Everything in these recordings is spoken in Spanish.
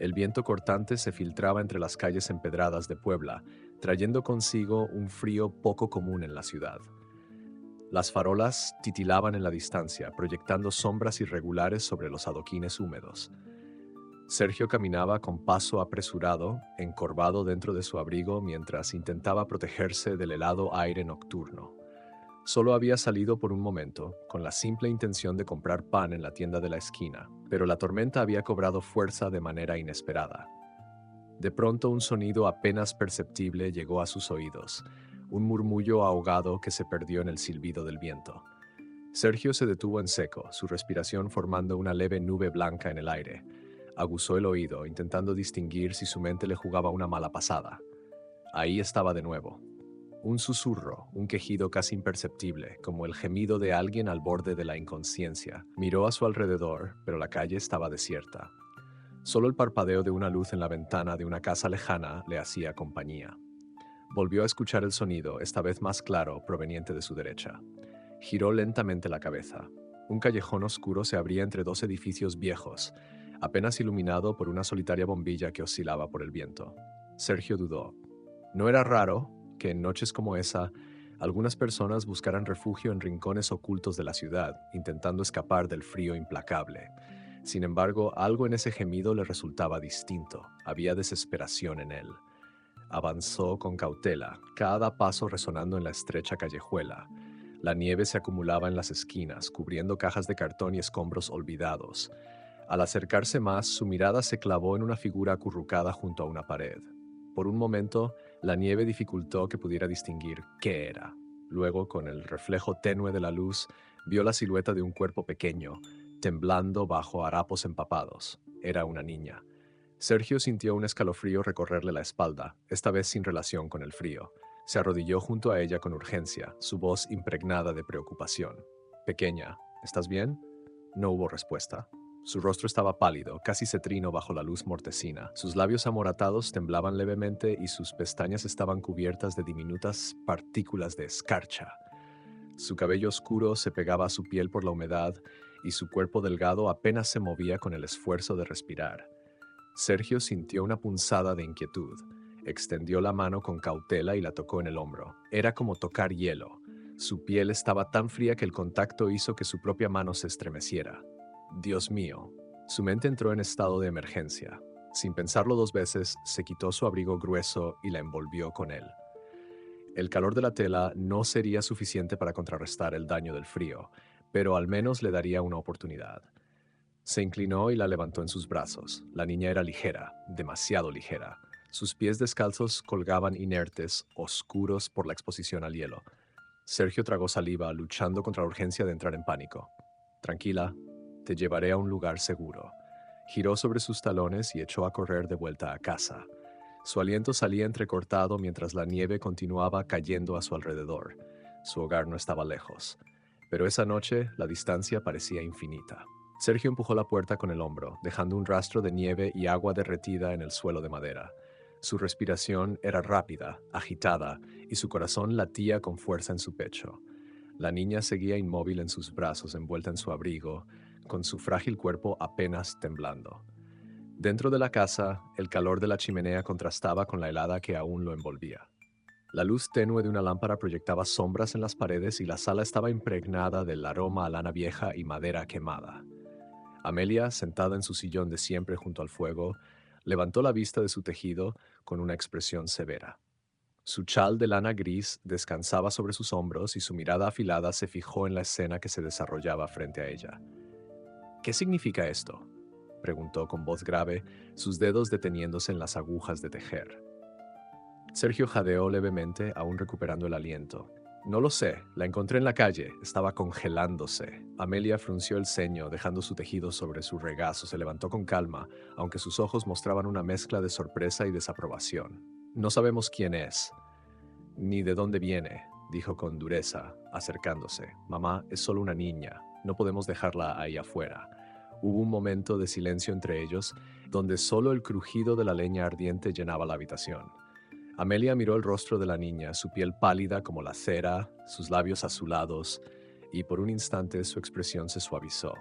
El viento cortante se filtraba entre las calles empedradas de Puebla, trayendo consigo un frío poco común en la ciudad. Las farolas titilaban en la distancia, proyectando sombras irregulares sobre los adoquines húmedos. Sergio caminaba con paso apresurado, encorvado dentro de su abrigo mientras intentaba protegerse del helado aire nocturno. Solo había salido por un momento, con la simple intención de comprar pan en la tienda de la esquina, pero la tormenta había cobrado fuerza de manera inesperada. De pronto un sonido apenas perceptible llegó a sus oídos, un murmullo ahogado que se perdió en el silbido del viento. Sergio se detuvo en seco, su respiración formando una leve nube blanca en el aire. Aguzó el oído, intentando distinguir si su mente le jugaba una mala pasada. Ahí estaba de nuevo. Un susurro, un quejido casi imperceptible, como el gemido de alguien al borde de la inconsciencia. Miró a su alrededor, pero la calle estaba desierta. Solo el parpadeo de una luz en la ventana de una casa lejana le hacía compañía. Volvió a escuchar el sonido, esta vez más claro, proveniente de su derecha. Giró lentamente la cabeza. Un callejón oscuro se abría entre dos edificios viejos, apenas iluminado por una solitaria bombilla que oscilaba por el viento. Sergio dudó. No era raro que en noches como esa, algunas personas buscaran refugio en rincones ocultos de la ciudad, intentando escapar del frío implacable. Sin embargo, algo en ese gemido le resultaba distinto. Había desesperación en él. Avanzó con cautela, cada paso resonando en la estrecha callejuela. La nieve se acumulaba en las esquinas, cubriendo cajas de cartón y escombros olvidados. Al acercarse más, su mirada se clavó en una figura acurrucada junto a una pared. Por un momento, la nieve dificultó que pudiera distinguir qué era. Luego, con el reflejo tenue de la luz, vio la silueta de un cuerpo pequeño, temblando bajo harapos empapados. Era una niña. Sergio sintió un escalofrío recorrerle la espalda, esta vez sin relación con el frío. Se arrodilló junto a ella con urgencia, su voz impregnada de preocupación. «Pequeña, ¿estás bien?» No hubo respuesta. Su rostro estaba pálido, casi cetrino bajo la luz mortecina. Sus labios amoratados temblaban levemente y sus pestañas estaban cubiertas de diminutas partículas de escarcha. Su cabello oscuro se pegaba a su piel por la humedad y su cuerpo delgado apenas se movía con el esfuerzo de respirar. Sergio sintió una punzada de inquietud. Extendió la mano con cautela y la tocó en el hombro. Era como tocar hielo. Su piel estaba tan fría que el contacto hizo que su propia mano se estremeciera. Dios mío. Su mente entró en estado de emergencia. Sin pensarlo dos veces, se quitó su abrigo grueso y la envolvió con él. El calor de la tela no sería suficiente para contrarrestar el daño del frío, pero al menos le daría una oportunidad. Se inclinó y la levantó en sus brazos. La niña era ligera, demasiado ligera. Sus pies descalzos colgaban inertes, oscuros por la exposición al hielo. Sergio tragó saliva, luchando contra la urgencia de entrar en pánico. «Tranquila, te llevaré a un lugar seguro». Giró sobre sus talones y echó a correr de vuelta a casa. Su aliento salía entrecortado mientras la nieve continuaba cayendo a su alrededor. Su hogar no estaba lejos, pero esa noche la distancia parecía infinita. Sergio empujó la puerta con el hombro, dejando un rastro de nieve y agua derretida en el suelo de madera. Su respiración era rápida, agitada, y su corazón latía con fuerza en su pecho. La niña seguía inmóvil en sus brazos, envuelta en su abrigo, con su frágil cuerpo apenas temblando. Dentro de la casa, el calor de la chimenea contrastaba con la helada que aún lo envolvía. La luz tenue de una lámpara proyectaba sombras en las paredes y la sala estaba impregnada del aroma a lana vieja y madera quemada. Amelia, sentada en su sillón de siempre junto al fuego, levantó la vista de su tejido con una expresión severa. Su chal de lana gris descansaba sobre sus hombros y su mirada afilada se fijó en la escena que se desarrollaba frente a ella. «¿Qué significa esto?», preguntó con voz grave, sus dedos deteniéndose en las agujas de tejer. Sergio jadeó levemente, aún recuperando el aliento. «No lo sé, la encontré en la calle, estaba congelándose». Amelia frunció el ceño, dejando su tejido sobre su regazo. Se levantó con calma, aunque sus ojos mostraban una mezcla de sorpresa y desaprobación. «No sabemos quién es, ni de dónde viene», dijo con dureza, acercándose. «Mamá es solo una niña, no podemos dejarla ahí afuera». Hubo un momento de silencio entre ellos, donde solo el crujido de la leña ardiente llenaba la habitación. Amelia miró el rostro de la niña, su piel pálida como la cera, sus labios azulados, y por un instante su expresión se suavizó.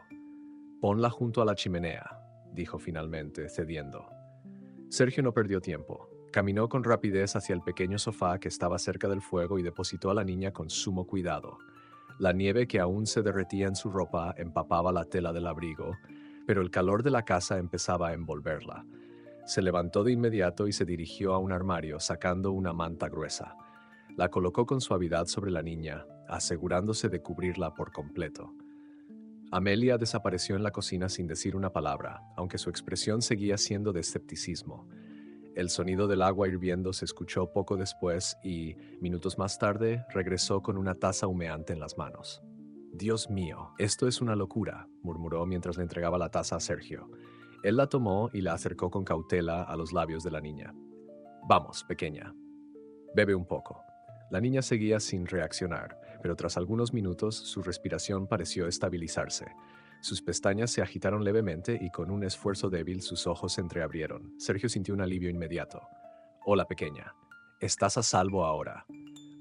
«Ponla junto a la chimenea», dijo finalmente, cediendo. Sergio no perdió tiempo. Caminó con rapidez hacia el pequeño sofá que estaba cerca del fuego y depositó a la niña con sumo cuidado. La nieve que aún se derretía en su ropa empapaba la tela del abrigo, pero el calor de la casa empezaba a envolverla. Se levantó de inmediato y se dirigió a un armario, sacando una manta gruesa. La colocó con suavidad sobre la niña, asegurándose de cubrirla por completo. Amelia desapareció en la cocina sin decir una palabra, aunque su expresión seguía siendo de escepticismo. El sonido del agua hirviendo se escuchó poco después y, minutos más tarde, regresó con una taza humeante en las manos. «Dios mío, esto es una locura», murmuró mientras le entregaba la taza a Sergio. Él la tomó y la acercó con cautela a los labios de la niña. «Vamos, pequeña, bebe un poco». La niña seguía sin reaccionar, pero tras algunos minutos su respiración pareció estabilizarse. Sus pestañas se agitaron levemente y con un esfuerzo débil sus ojos se entreabrieron. Sergio sintió un alivio inmediato. «Hola, pequeña. Estás a salvo ahora».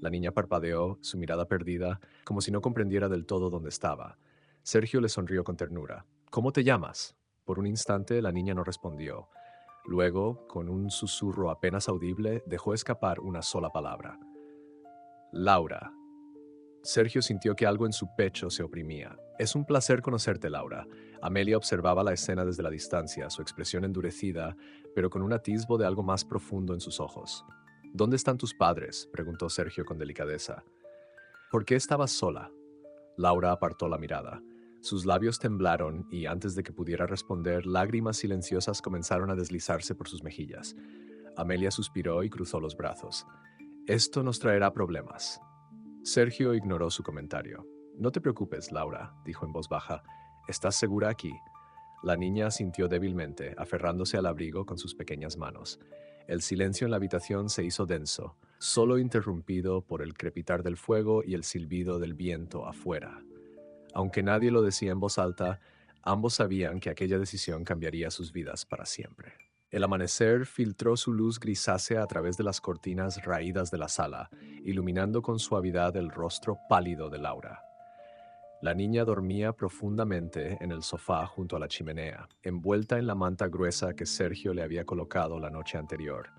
La niña parpadeó, su mirada perdida, como si no comprendiera del todo dónde estaba. Sergio le sonrió con ternura. «¿Cómo te llamas?» Por un instante la niña no respondió. Luego, con un susurro apenas audible, dejó escapar una sola palabra. «Laura». Sergio sintió que algo en su pecho se oprimía. «Es un placer conocerte, Laura». Amelia observaba la escena desde la distancia, su expresión endurecida, pero con un atisbo de algo más profundo en sus ojos. «¿Dónde están tus padres?», preguntó Sergio con delicadeza. «¿Por qué estabas sola?». Laura apartó la mirada. Sus labios temblaron y, antes de que pudiera responder, lágrimas silenciosas comenzaron a deslizarse por sus mejillas. Amelia suspiró y cruzó los brazos. «Esto nos traerá problemas». Sergio ignoró su comentario. «No te preocupes, Laura», dijo en voz baja. «¿Estás segura aquí?». La niña asintió débilmente, aferrándose al abrigo con sus pequeñas manos. El silencio en la habitación se hizo denso, solo interrumpido por el crepitar del fuego y el silbido del viento afuera. Aunque nadie lo decía en voz alta, ambos sabían que aquella decisión cambiaría sus vidas para siempre. El amanecer filtró su luz grisácea a través de las cortinas raídas de la sala, iluminando con suavidad el rostro pálido de Laura. La niña dormía profundamente en el sofá junto a la chimenea, envuelta en la manta gruesa que Sergio le había colocado la noche anterior.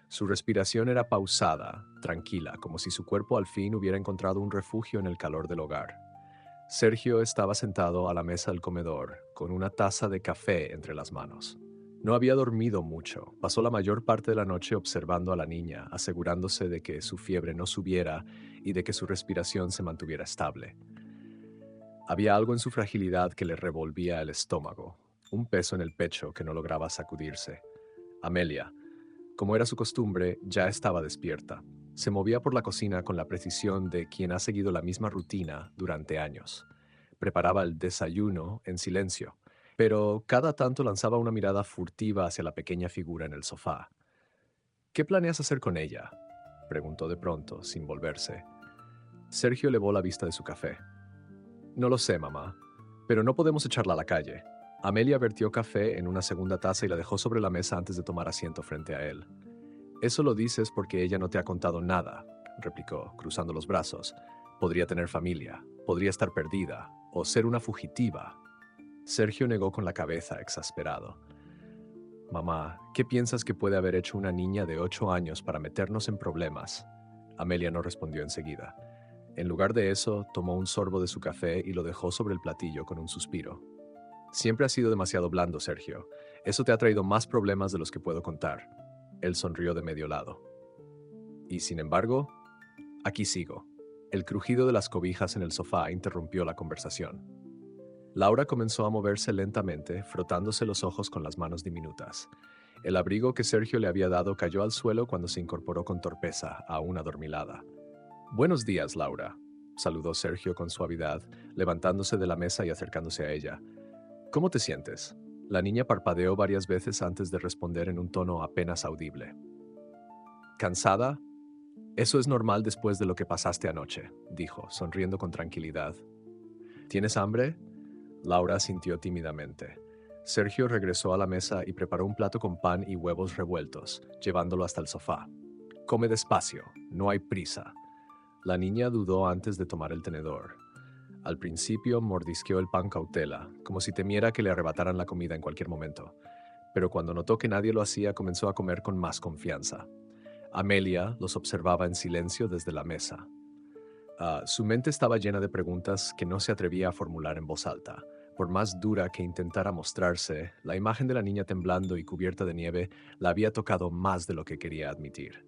Su respiración era pausada, tranquila, como si su cuerpo al fin hubiera encontrado un refugio en el calor del hogar. Sergio estaba sentado a la mesa del comedor, con una taza de café entre las manos. No había dormido mucho. Pasó la mayor parte de la noche observando a la niña, asegurándose de que su fiebre no subiera y de que su respiración se mantuviera estable. Había algo en su fragilidad que le revolvía el estómago, un peso en el pecho que no lograba sacudirse. Amelia, como era su costumbre, ya estaba despierta. Se movía por la cocina con la precisión de quien ha seguido la misma rutina durante años. Preparaba el desayuno en silencio, pero cada tanto lanzaba una mirada furtiva hacia la pequeña figura en el sofá. «¿Qué planeas hacer con ella?», preguntó de pronto, sin volverse. Sergio elevó la vista de su café. «No lo sé, mamá, pero no podemos echarla a la calle». Amelia vertió café en una segunda taza y la dejó sobre la mesa antes de tomar asiento frente a él. «Eso lo dices porque ella no te ha contado nada», replicó, cruzando los brazos. «Podría tener familia, podría estar perdida, o ser una fugitiva». Sergio negó con la cabeza, exasperado. «Mamá, ¿qué piensas que puede haber hecho una niña de 8 años para meternos en problemas?». Amelia no respondió enseguida. En lugar de eso, tomó un sorbo de su café y lo dejó sobre el platillo con un suspiro. «Siempre has sido demasiado blando, Sergio. Eso te ha traído más problemas de los que puedo contar». Él sonrió de medio lado. «Y sin embargo, aquí sigo». El crujido de las cobijas en el sofá interrumpió la conversación. Laura comenzó a moverse lentamente, frotándose los ojos con las manos diminutas. El abrigo que Sergio le había dado cayó al suelo cuando se incorporó con torpeza, aún adormilada. «Buenos días, Laura», saludó Sergio con suavidad, levantándose de la mesa y acercándose a ella. «¿Cómo te sientes?». La niña parpadeó varias veces antes de responder en un tono apenas audible. «¿Cansada?». «Eso es normal después de lo que pasaste anoche», dijo, sonriendo con tranquilidad. «¿Tienes hambre?». Laura asintió tímidamente. Sergio regresó a la mesa y preparó un plato con pan y huevos revueltos, llevándolo hasta el sofá. «Come despacio, no hay prisa». La niña dudó antes de tomar el tenedor. Al principio mordisqueó el pan cautela, como si temiera que le arrebataran la comida en cualquier momento. pero cuando notó que nadie lo hacía, comenzó a comer con más confianza. Amelia los observaba en silencio desde la mesa. Su mente estaba llena de preguntas que no se atrevía a formular en voz alta. Por más dura que intentara mostrarse, la imagen de la niña temblando y cubierta de nieve la había tocado más de lo que quería admitir.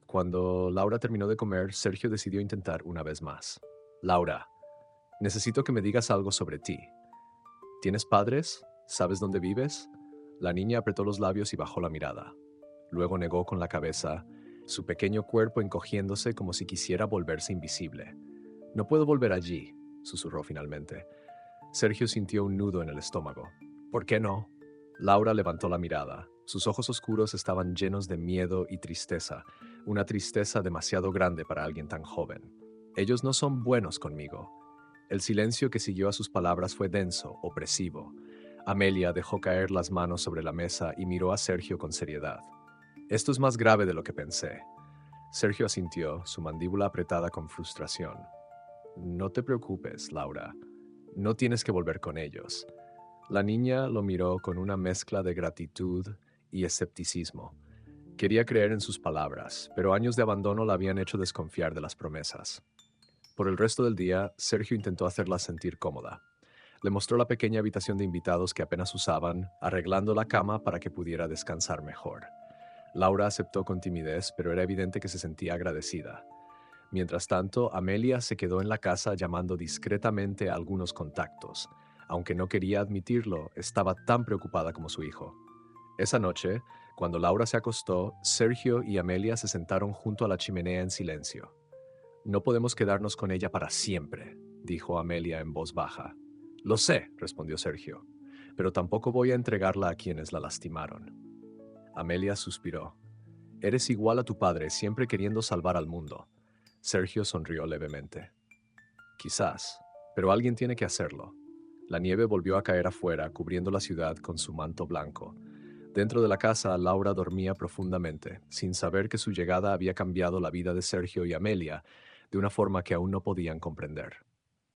Cuando Laura terminó de comer, Sergio decidió intentar una vez más. Laura, necesito que me digas algo sobre ti. ¿Tienes padres? ¿Sabes dónde vives? La niña apretó los labios y bajó la mirada. Luego negó con la cabeza, su pequeño cuerpo encogiéndose como si quisiera volverse invisible. No puedo volver allí, susurró finalmente. Sergio sintió un nudo en el estómago. ¿Por qué no? Laura levantó la mirada. Sus ojos oscuros estaban llenos de miedo y tristeza, una tristeza demasiado grande para alguien tan joven. Ellos no son buenos conmigo. El silencio que siguió a sus palabras fue denso, opresivo. Amelia dejó caer las manos sobre la mesa y miró a Sergio con seriedad. Esto es más grave de lo que pensé. Sergio asintió, su mandíbula apretada con frustración. No te preocupes, Laura. No tienes que volver con ellos. La niña lo miró con una mezcla de gratitud y escepticismo. Quería creer en sus palabras, pero años de abandono la habían hecho desconfiar de las promesas. Por el resto del día, Sergio intentó hacerla sentir cómoda. Le mostró la pequeña habitación de invitados que apenas usaban, arreglando la cama para que pudiera descansar mejor. Laura aceptó con timidez, pero era evidente que se sentía agradecida. Mientras tanto, Amelia se quedó en la casa llamando discretamente a algunos contactos. Aunque no quería admitirlo, estaba tan preocupada como su hijo. Esa noche, cuando Laura se acostó, Sergio y Amelia se sentaron junto a la chimenea en silencio. No podemos quedarnos con ella para siempre, dijo Amelia en voz baja. Lo sé, respondió Sergio, pero tampoco voy a entregarla a quienes la lastimaron. Amelia suspiró. Eres igual a tu padre, siempre queriendo salvar al mundo. Sergio sonrió levemente. Quizás, pero alguien tiene que hacerlo. La nieve volvió a caer afuera, cubriendo la ciudad con su manto blanco. Dentro de la casa, Laura dormía profundamente, sin saber que su llegada había cambiado la vida de Sergio y Amelia de una forma que aún no podían comprender.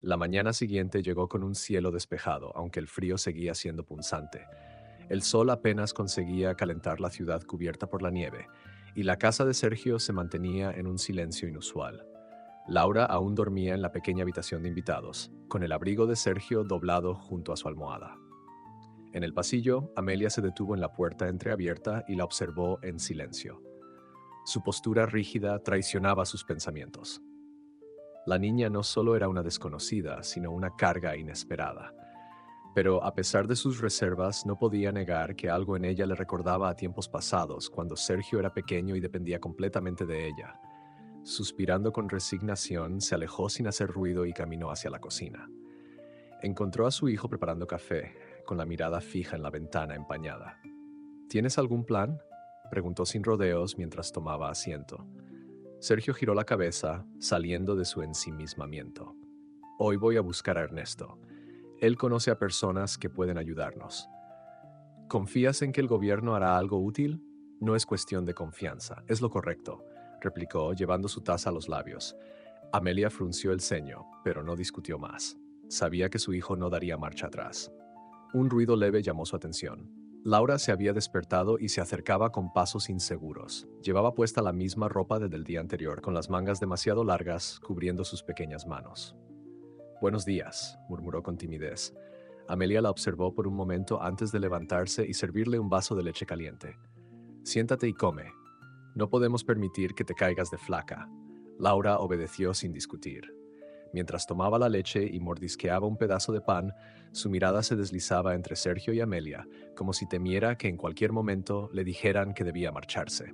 La mañana siguiente llegó con un cielo despejado, aunque el frío seguía siendo punzante. El sol apenas conseguía calentar la ciudad cubierta por la nieve, y la casa de Sergio se mantenía en un silencio inusual. Laura aún dormía en la pequeña habitación de invitados, con el abrigo de Sergio doblado junto a su almohada. En el pasillo, Amelia se detuvo en la puerta entreabierta y la observó en silencio. Su postura rígida traicionaba sus pensamientos. La niña no solo era una desconocida, sino una carga inesperada. Pero a pesar de sus reservas, no podía negar que algo en ella le recordaba a tiempos pasados, cuando Sergio era pequeño y dependía completamente de ella. Suspirando con resignación, se alejó sin hacer ruido y caminó hacia la cocina. Encontró a su hijo preparando café, con la mirada fija en la ventana empañada. ¿Tienes algún plan?, preguntó sin rodeos mientras tomaba asiento. Sergio giró la cabeza, saliendo de su ensimismamiento. Hoy voy a buscar a Ernesto. Él conoce a personas que pueden ayudarnos. ¿Confías en que el gobierno hará algo útil? No es cuestión de confianza, es lo correcto, replicó, llevando su taza a los labios. Amelia frunció el ceño, pero no discutió más. Sabía que su hijo no daría marcha atrás. Un ruido leve llamó su atención. Laura se había despertado y se acercaba con pasos inseguros. Llevaba puesta la misma ropa desde el día anterior, con las mangas demasiado largas cubriendo sus pequeñas manos. Buenos días, murmuró con timidez. Amelia la observó por un momento antes de levantarse y servirle un vaso de leche caliente. Siéntate y come. No podemos permitir que te caigas de flaca. Laura obedeció sin discutir. Mientras tomaba la leche y mordisqueaba un pedazo de pan, su mirada se deslizaba entre Sergio y Amelia, como si temiera que en cualquier momento le dijeran que debía marcharse.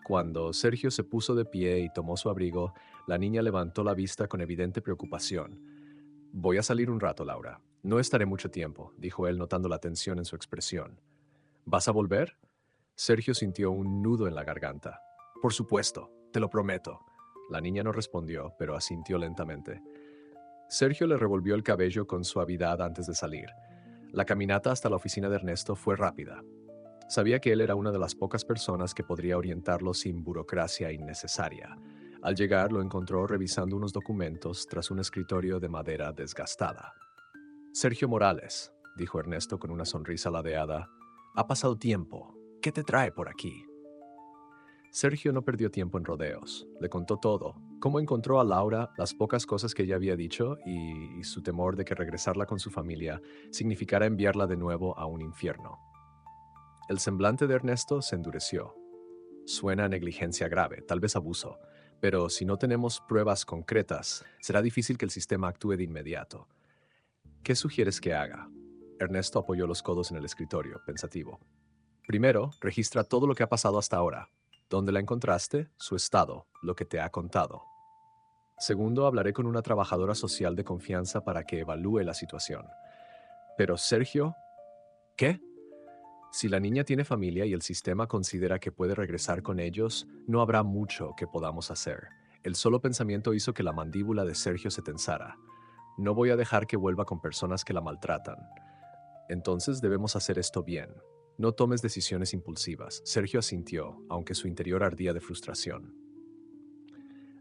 Cuando Sergio se puso de pie y tomó su abrigo, la niña levantó la vista con evidente preocupación. Voy a salir un rato, Laura. No estaré mucho tiempo, dijo él notando la tensión en su expresión. ¿Vas a volver? Sergio sintió un nudo en la garganta. Por supuesto, te lo prometo. La niña no respondió, pero asintió lentamente. Sergio le revolvió el cabello con suavidad antes de salir. La caminata hasta la oficina de Ernesto fue rápida. Sabía que él era una de las pocas personas que podría orientarlo sin burocracia innecesaria. Al llegar, lo encontró revisando unos documentos tras un escritorio de madera desgastada. Sergio Morales, dijo Ernesto con una sonrisa ladeada. Ha pasado tiempo. ¿Qué te trae por aquí? Sergio no perdió tiempo en rodeos. Le contó todo. Cómo encontró a Laura, las pocas cosas que ella había dicho y su temor de que regresarla con su familia significara enviarla de nuevo a un infierno. El semblante de Ernesto se endureció. Suena a negligencia grave, tal vez abuso, pero si no tenemos pruebas concretas, será difícil que el sistema actúe de inmediato. ¿Qué sugieres que haga? Ernesto apoyó los codos en el escritorio, pensativo. Primero, registra todo lo que ha pasado hasta ahora. ¿Dónde la encontraste? Su estado, lo que te ha contado. Segundo, hablaré con una trabajadora social de confianza para que evalúe la situación. Pero Sergio, ¿qué? Si la niña tiene familia y el sistema considera que puede regresar con ellos, no habrá mucho que podamos hacer. El solo pensamiento hizo que la mandíbula de Sergio se tensara. No voy a dejar que vuelva con personas que la maltratan. Entonces debemos hacer esto bien. No tomes decisiones impulsivas. Sergio asintió, aunque su interior ardía de frustración.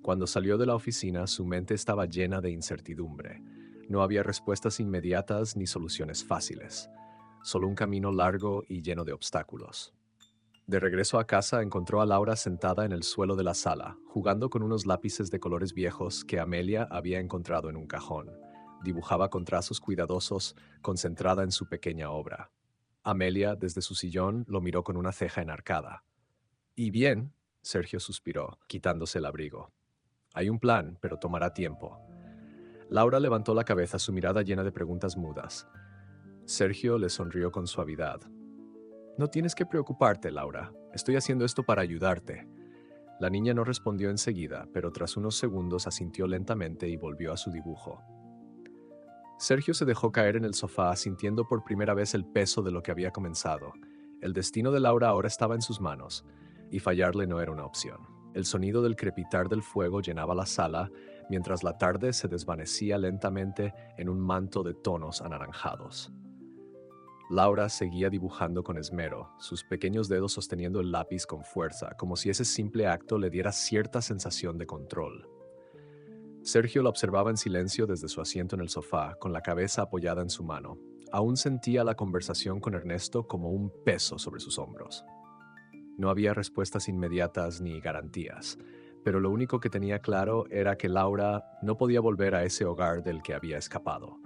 Cuando salió de la oficina, su mente estaba llena de incertidumbre. No había respuestas inmediatas ni soluciones fáciles. Solo un camino largo y lleno de obstáculos. De regreso a casa, encontró a Laura sentada en el suelo de la sala, jugando con unos lápices de colores viejos que Amelia había encontrado en un cajón. Dibujaba con trazos cuidadosos, concentrada en su pequeña obra. Amelia, desde su sillón, lo miró con una ceja enarcada. «Y bien», Sergio suspiró, quitándose el abrigo. «Hay un plan, pero tomará tiempo». Laura levantó la cabeza, su mirada llena de preguntas mudas. Sergio le sonrió con suavidad. «No tienes que preocuparte, Laura. Estoy haciendo esto para ayudarte». La niña no respondió enseguida, pero tras unos segundos asintió lentamente y volvió a su dibujo. Sergio se dejó caer en el sofá, sintiendo por primera vez el peso de lo que había comenzado. El destino de Laura ahora estaba en sus manos, y fallarle no era una opción. El sonido del crepitar del fuego llenaba la sala, mientras la tarde se desvanecía lentamente en un manto de tonos anaranjados. Laura seguía dibujando con esmero, sus pequeños dedos sosteniendo el lápiz con fuerza, como si ese simple acto le diera cierta sensación de control. Sergio la observaba en silencio desde su asiento en el sofá, con la cabeza apoyada en su mano. Aún sentía la conversación con Ernesto como un peso sobre sus hombros. No había respuestas inmediatas ni garantías, pero lo único que tenía claro era que Laura no podía volver a ese hogar del que había escapado.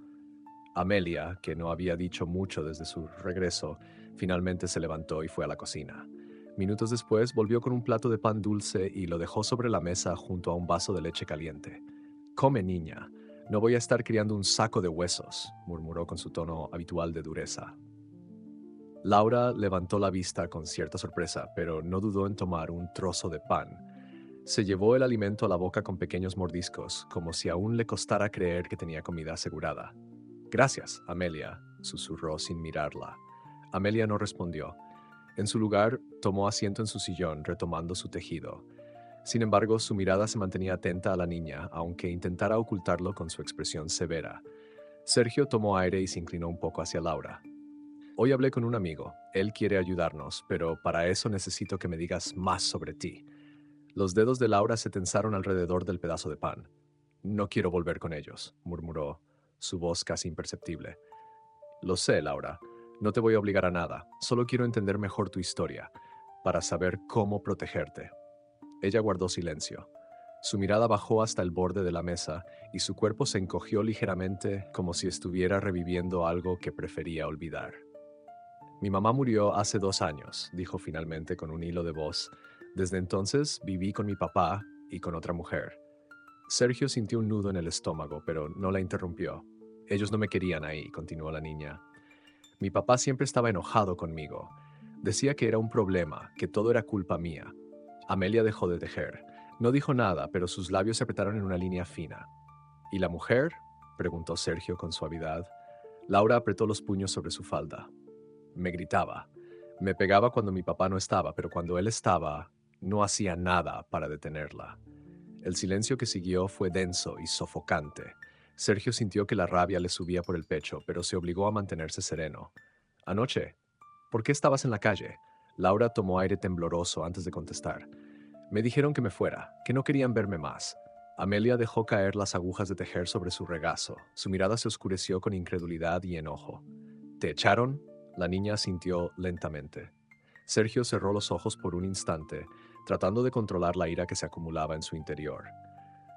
Amelia, que no había dicho mucho desde su regreso, finalmente se levantó y fue a la cocina. Minutos después volvió con un plato de pan dulce y lo dejó sobre la mesa junto a un vaso de leche caliente. «Come, niña. No voy a estar criando un saco de huesos», murmuró con su tono habitual de dureza. Laura levantó la vista con cierta sorpresa, pero no dudó en tomar un trozo de pan. Se llevó el alimento a la boca con pequeños mordiscos, como si aún le costara creer que tenía comida asegurada. «Gracias, Amelia», susurró sin mirarla. Amelia no respondió. En su lugar, tomó asiento en su sillón, retomando su tejido. Sin embargo, su mirada se mantenía atenta a la niña, aunque intentara ocultarlo con su expresión severa. Sergio tomó aire y se inclinó un poco hacia Laura. «Hoy hablé con un amigo. Él quiere ayudarnos, pero para eso necesito que me digas más sobre ti». Los dedos de Laura se tensaron alrededor del pedazo de pan. «No quiero volver con ellos», murmuró, su voz casi imperceptible. «Lo sé, Laura. No te voy a obligar a nada. Solo quiero entender mejor tu historia, para saber cómo protegerte». Ella guardó silencio. Su mirada bajó hasta el borde de la mesa y su cuerpo se encogió ligeramente como si estuviera reviviendo algo que prefería olvidar. «Mi mamá murió hace 2 años», dijo finalmente con un hilo de voz. «Desde entonces viví con mi papá y con otra mujer». Sergio sintió un nudo en el estómago, pero no la interrumpió. «Ellos no me querían ahí», continuó la niña. «Mi papá siempre estaba enojado conmigo. Decía que era un problema, que todo era culpa mía». Amelia dejó de tejer. No dijo nada, pero sus labios se apretaron en una línea fina. «¿Y la mujer?», preguntó Sergio con suavidad. Laura apretó los puños sobre su falda. «Me gritaba. Me pegaba cuando mi papá no estaba, pero cuando él estaba, no hacía nada para detenerla». El silencio que siguió fue denso y sofocante. Sergio sintió que la rabia le subía por el pecho, pero se obligó a mantenerse sereno. «Anoche. ¿Por qué estabas en la calle?». Laura tomó aire tembloroso antes de contestar. «Me dijeron que me fuera, que no querían verme más». Amelia dejó caer las agujas de tejer sobre su regazo. Su mirada se oscureció con incredulidad y enojo. «¿Te echaron?». La niña asintió lentamente. Sergio cerró los ojos por un instante, tratando de controlar la ira que se acumulaba en su interior.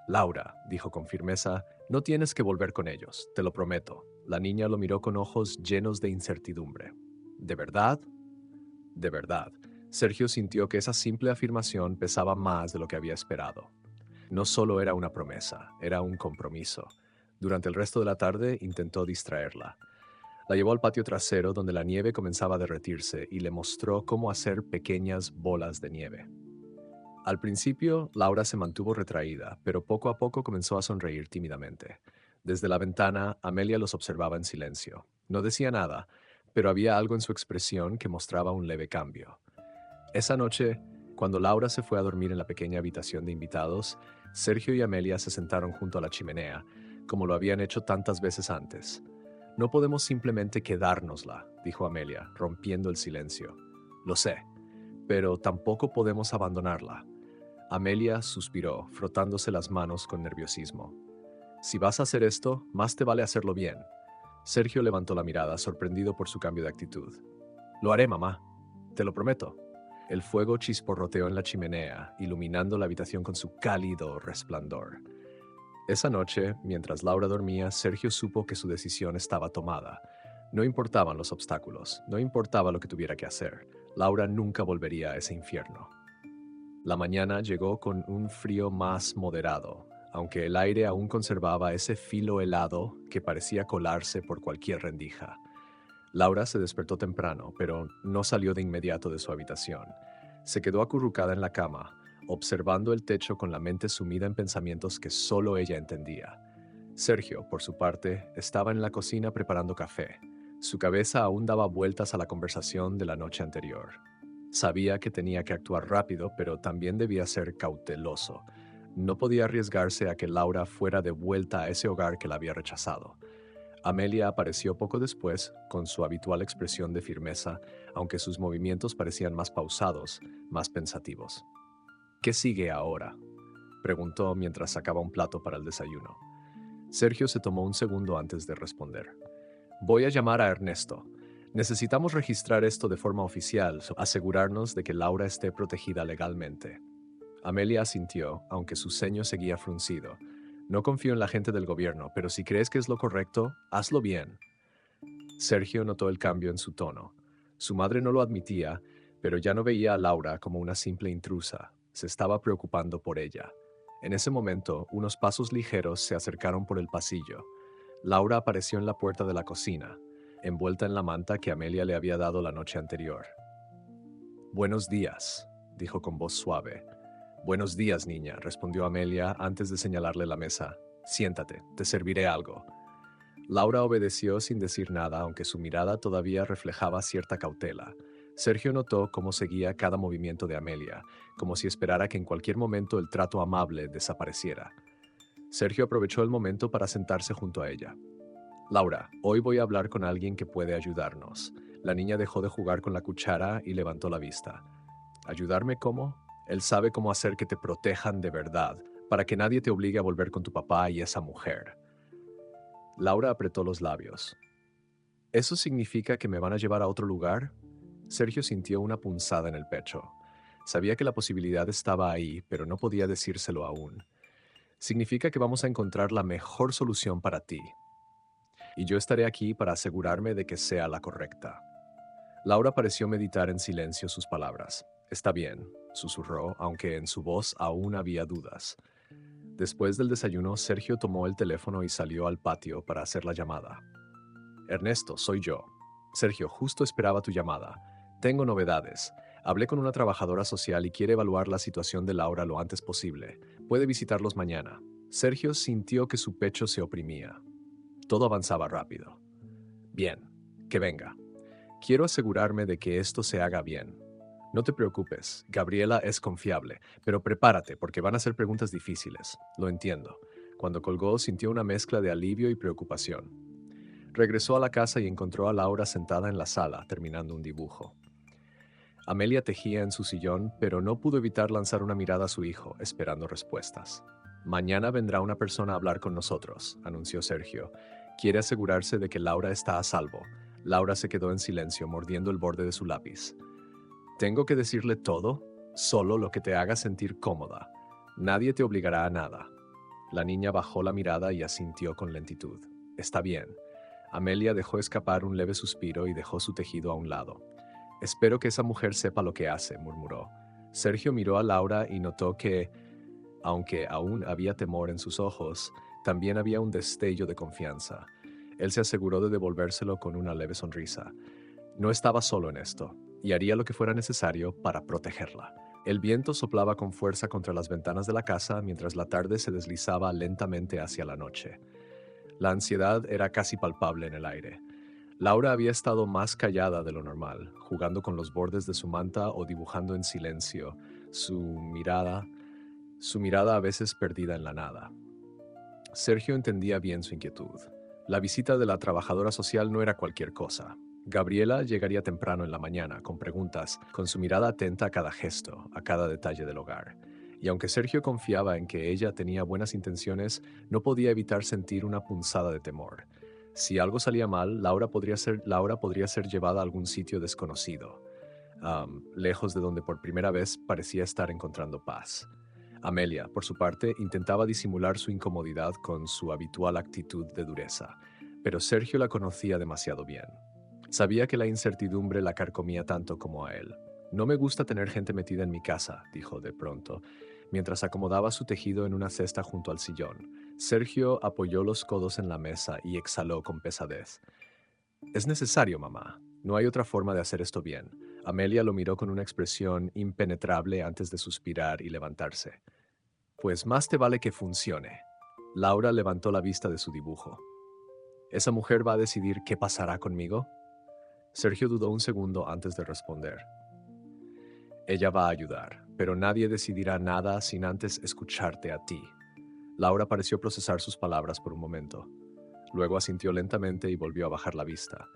Laura, dijo con firmeza, no tienes que volver con ellos, te lo prometo. La niña lo miró con ojos llenos de incertidumbre. ¿De verdad? De verdad. Sergio sintió que esa simple afirmación pesaba más de lo que había esperado. No solo era una promesa, era un compromiso. Durante el resto de la tarde intentó distraerla. La llevó al patio trasero donde la nieve comenzaba a derretirse y le mostró cómo hacer pequeñas bolas de nieve. Al principio, Laura se mantuvo retraída, pero poco a poco comenzó a sonreír tímidamente. Desde la ventana, Amelia los observaba en silencio. No decía nada, pero había algo en su expresión que mostraba un leve cambio. Esa noche, cuando Laura se fue a dormir en la pequeña habitación de invitados, Sergio y Amelia se sentaron junto a la chimenea, como lo habían hecho tantas veces antes. No podemos simplemente quedárnosla, dijo Amelia, rompiendo el silencio. Lo sé, pero tampoco podemos abandonarla. Amelia suspiró, frotándose las manos con nerviosismo. Si vas a hacer esto, más te vale hacerlo bien. Sergio levantó la mirada, sorprendido por su cambio de actitud. Lo haré, mamá. Te lo prometo. El fuego chisporroteó en la chimenea, iluminando la habitación con su cálido resplandor. Esa noche, mientras Laura dormía, Sergio supo que su decisión estaba tomada. No importaban los obstáculos, no importaba lo que tuviera que hacer. Laura nunca volvería a ese infierno. La mañana llegó con un frío más moderado, aunque el aire aún conservaba ese filo helado que parecía colarse por cualquier rendija. Laura se despertó temprano, pero no salió de inmediato de su habitación. Se quedó acurrucada en la cama, observando el techo con la mente sumida en pensamientos que solo ella entendía. Sergio, por su parte, estaba en la cocina preparando café. Su cabeza aún daba vueltas a la conversación de la noche anterior. Sabía que tenía que actuar rápido, pero también debía ser cauteloso. No podía arriesgarse a que Laura fuera de vuelta a ese hogar que la había rechazado. Amelia apareció poco después, con su habitual expresión de firmeza, aunque sus movimientos parecían más pausados, más pensativos. ¿Qué sigue ahora?, preguntó mientras sacaba un plato para el desayuno. Sergio se tomó un segundo antes de responder. Voy a llamar a Ernesto. Necesitamos registrar esto de forma oficial, asegurarnos de que Laura esté protegida legalmente. Amelia asintió, aunque su ceño seguía fruncido. No confío en la gente del gobierno, pero si crees que es lo correcto, hazlo bien. Sergio notó el cambio en su tono. Su madre no lo admitía, pero ya no veía a Laura como una simple intrusa. Se estaba preocupando por ella. En ese momento, unos pasos ligeros se acercaron por el pasillo. Laura apareció en la puerta de la cocina, envuelta en la manta que Amelia le había dado la noche anterior. «Buenos días», dijo con voz suave. «Buenos días, niña», respondió Amelia antes de señalarle la mesa. «Siéntate, te serviré algo». Laura obedeció sin decir nada, aunque su mirada todavía reflejaba cierta cautela. Sergio notó cómo seguía cada movimiento de Amelia, como si esperara que en cualquier momento el trato amable desapareciera. Sergio aprovechó el momento para sentarse junto a ella. «Laura, hoy voy a hablar con alguien que puede ayudarnos». La niña dejó de jugar con la cuchara y levantó la vista. «¿Ayudarme cómo?» Él sabe cómo hacer que te protejan de verdad, para que nadie te obligue a volver con tu papá y esa mujer. Laura apretó los labios. ¿Eso significa que me van a llevar a otro lugar? Sergio sintió una punzada en el pecho. Sabía que la posibilidad estaba ahí, pero no podía decírselo aún. Significa que vamos a encontrar la mejor solución para ti. Y yo estaré aquí para asegurarme de que sea la correcta. Laura pareció meditar en silencio sus palabras. Está bien, susurró, aunque en su voz aún había dudas. Después del desayuno, Sergio tomó el teléfono y salió al patio para hacer la llamada. Ernesto, soy yo. Sergio, justo esperaba tu llamada. Tengo novedades. Hablé con una trabajadora social y quiere evaluar la situación de Laura lo antes posible. Puede visitarlos mañana. Sergio sintió que su pecho se oprimía. Todo avanzaba rápido. Bien, que venga. Quiero asegurarme de que esto se haga bien. No te preocupes, Gabriela es confiable, pero prepárate porque van a ser preguntas difíciles. Lo entiendo. Cuando colgó, sintió una mezcla de alivio y preocupación. Regresó a la casa y encontró a Laura sentada en la sala, terminando un dibujo. Amelia tejía en su sillón, pero no pudo evitar lanzar una mirada a su hijo, esperando respuestas. Mañana vendrá una persona a hablar con nosotros, anunció Sergio. Quiere asegurarse de que Laura está a salvo. Laura se quedó en silencio, mordiendo el borde de su lápiz. ¿Tengo que decirle todo? Solo lo que te haga sentir cómoda. Nadie te obligará a nada. La niña bajó la mirada y asintió con lentitud. Está bien. Amelia dejó escapar un leve suspiro y dejó su tejido a un lado. Espero que esa mujer sepa lo que hace, murmuró. Sergio miró a Laura y notó que, aunque aún había temor en sus ojos, también había un destello de confianza. Él se aseguró de devolvérselo con una leve sonrisa. No estaba solo en esto, y haría lo que fuera necesario para protegerla. El viento soplaba con fuerza contra las ventanas de la casa mientras la tarde se deslizaba lentamente hacia la noche. La ansiedad era casi palpable en el aire. Laura había estado más callada de lo normal, jugando con los bordes de su manta o dibujando en silencio, su mirada a veces perdida en la nada. Sergio entendía bien su inquietud. La visita de la trabajadora social no era cualquier cosa. Gabriela llegaría temprano en la mañana, con preguntas, con su mirada atenta a cada gesto, a cada detalle del hogar. Y aunque Sergio confiaba en que ella tenía buenas intenciones, no podía evitar sentir una punzada de temor. Si algo salía mal, Laura podría ser llevada a algún sitio desconocido, lejos de donde por primera vez parecía estar encontrando paz. Amelia, por su parte, intentaba disimular su incomodidad con su habitual actitud de dureza, pero Sergio la conocía demasiado bien. Sabía que la incertidumbre la carcomía tanto como a él. No me gusta tener gente metida en mi casa, dijo de pronto, mientras acomodaba su tejido en una cesta junto al sillón. Sergio apoyó los codos en la mesa y exhaló con pesadez. Es necesario, mamá. No hay otra forma de hacer esto bien. Amelia lo miró con una expresión impenetrable antes de suspirar y levantarse. Pues más te vale que funcione. Laura levantó la vista de su dibujo. ¿Esa mujer va a decidir qué pasará conmigo? Sergio dudó un segundo antes de responder. Ella va a ayudar, pero nadie decidirá nada sin antes escucharte a ti. Laura pareció procesar sus palabras por un momento. Luego asintió lentamente y volvió a bajar la vista.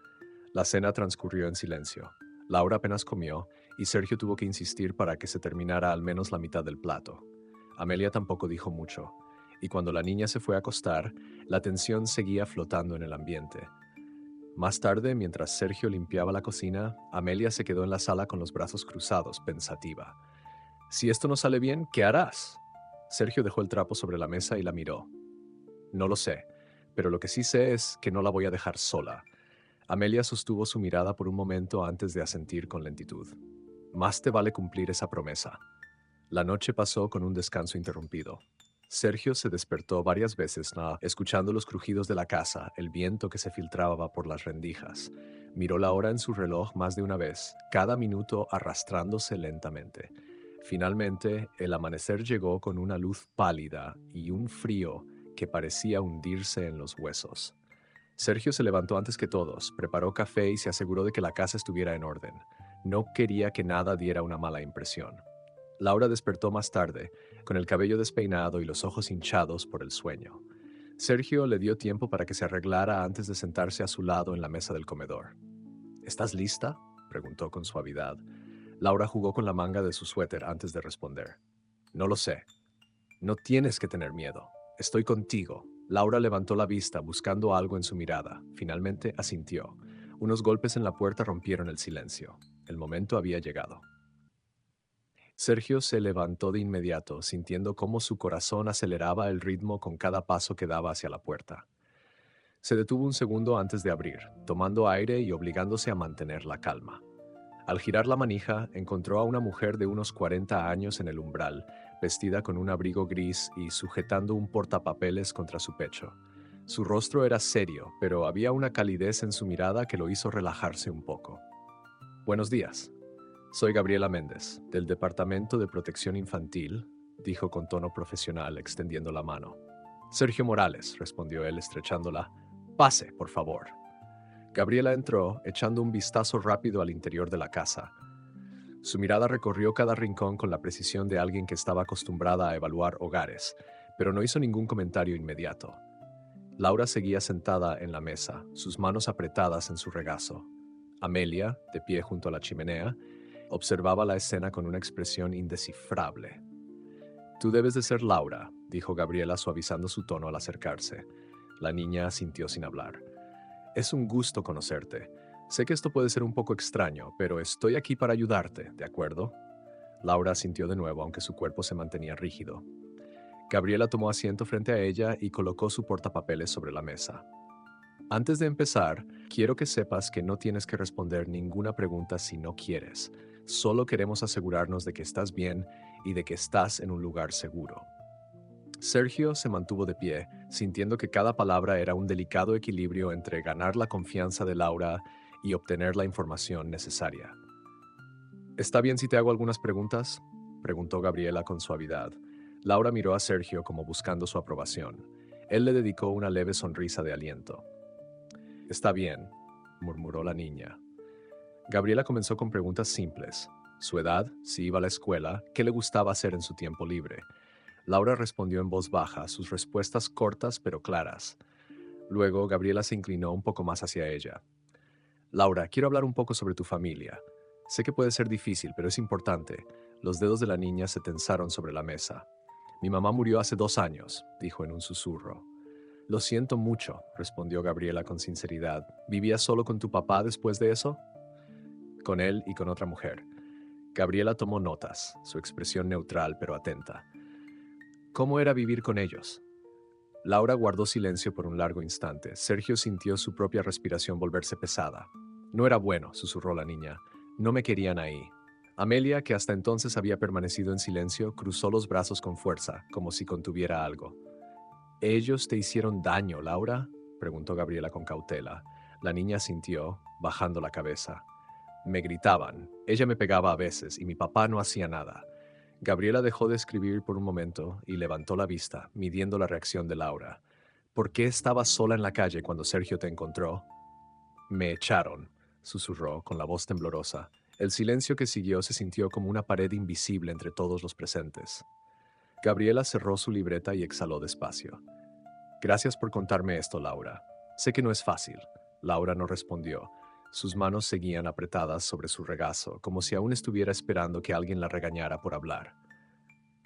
La cena transcurrió en silencio. Laura apenas comió y Sergio tuvo que insistir para que se terminara al menos la mitad del plato. Amelia tampoco dijo mucho, y cuando la niña se fue a acostar, la tensión seguía flotando en el ambiente. Más tarde, mientras Sergio limpiaba la cocina, Amelia se quedó en la sala con los brazos cruzados, pensativa. Si esto no sale bien, ¿qué harás? Sergio dejó el trapo sobre la mesa y la miró. No lo sé, pero lo que sí sé es que no la voy a dejar sola. Amelia sostuvo su mirada por un momento antes de asentir con lentitud. Más te vale cumplir esa promesa. La noche pasó con un descanso interrumpido. Sergio se despertó varias veces, escuchando los crujidos de la casa, el viento que se filtraba por las rendijas. Miró la hora en su reloj más de una vez, cada minuto arrastrándose lentamente. Finalmente, el amanecer llegó con una luz pálida y un frío que parecía hundirse en los huesos. Sergio se levantó antes que todos, preparó café y se aseguró de que la casa estuviera en orden. No quería que nada diera una mala impresión. Laura despertó más tarde, con el cabello despeinado y los ojos hinchados por el sueño. Sergio le dio tiempo para que se arreglara antes de sentarse a su lado en la mesa del comedor. ¿Estás lista?, preguntó con suavidad. Laura jugó con la manga de su suéter antes de responder. No lo sé. No tienes que tener miedo. Estoy contigo. Laura levantó la vista buscando algo en su mirada. Finalmente asintió. Unos golpes en la puerta rompieron el silencio. El momento había llegado. Sergio se levantó de inmediato, sintiendo cómo su corazón aceleraba el ritmo con cada paso que daba hacia la puerta. Se detuvo un segundo antes de abrir, tomando aire y obligándose a mantener la calma. Al girar la manija, encontró a una mujer de unos 40 años en el umbral, vestida con un abrigo gris y sujetando un portapapeles contra su pecho. Su rostro era serio, pero había una calidez en su mirada que lo hizo relajarse un poco. Buenos días. Soy Gabriela Méndez, del Departamento de Protección Infantil, dijo con tono profesional, extendiendo la mano. Sergio Morales, respondió él, estrechándola. Pase, por favor. Gabriela entró, echando un vistazo rápido al interior de la casa. Su mirada recorrió cada rincón con la precisión de alguien que estaba acostumbrada a evaluar hogares, pero no hizo ningún comentario inmediato. Laura seguía sentada en la mesa, sus manos apretadas en su regazo. Amelia, de pie junto a la chimenea, observaba la escena con una expresión indescifrable. Tú debes de ser Laura, dijo Gabriela suavizando su tono al acercarse. La niña asintió sin hablar. Es un gusto conocerte. Sé que esto puede ser un poco extraño, pero estoy aquí para ayudarte, ¿de acuerdo? Laura asintió de nuevo, aunque su cuerpo se mantenía rígido. Gabriela tomó asiento frente a ella y colocó su portapapeles sobre la mesa. Antes de empezar, quiero que sepas que no tienes que responder ninguna pregunta si no quieres. Solo queremos asegurarnos de que estás bien y de que estás en un lugar seguro. Sergio se mantuvo de pie, sintiendo que cada palabra era un delicado equilibrio entre ganar la confianza de Laura y obtener la información necesaria. ¿Está bien si te hago algunas preguntas?, preguntó Gabriela con suavidad. Laura miró a Sergio como buscando su aprobación. Él le dedicó una leve sonrisa de aliento. Está bien, murmuró la niña. Gabriela comenzó con preguntas simples. Su edad, si iba a la escuela, qué le gustaba hacer en su tiempo libre. Laura respondió en voz baja, sus respuestas cortas pero claras. Luego, Gabriela se inclinó un poco más hacia ella. Laura, quiero hablar un poco sobre tu familia. Sé que puede ser difícil, pero es importante. Los dedos de la niña se tensaron sobre la mesa. Mi mamá murió hace 2 años, dijo en un susurro. Lo siento mucho, respondió Gabriela con sinceridad. ¿Vivías solo con tu papá después de eso? Con él y con otra mujer. Gabriela tomó notas, su expresión neutral pero atenta. ¿Cómo era vivir con ellos? Laura guardó silencio por un largo instante. Sergio sintió su propia respiración volverse pesada. No era bueno, susurró la niña. No me querían ahí. Amelia, que hasta entonces había permanecido en silencio, cruzó los brazos con fuerza, como si contuviera algo. ¿Ellos te hicieron daño, Laura?, preguntó Gabriela con cautela. La niña asintió, bajando la cabeza. Me gritaban, ella me pegaba a veces y mi papá no hacía nada. Gabriela dejó de escribir por un momento y levantó la vista, midiendo la reacción de Laura. ¿Por qué estabas sola en la calle cuando Sergio te encontró? Me echaron, susurró con la voz temblorosa. El silencio que siguió se sintió como una pared invisible entre todos los presentes. Gabriela cerró su libreta y exhaló despacio. Gracias por contarme esto, Laura. Sé que no es fácil. Laura no respondió. Sus manos seguían apretadas sobre su regazo, como si aún estuviera esperando que alguien la regañara por hablar.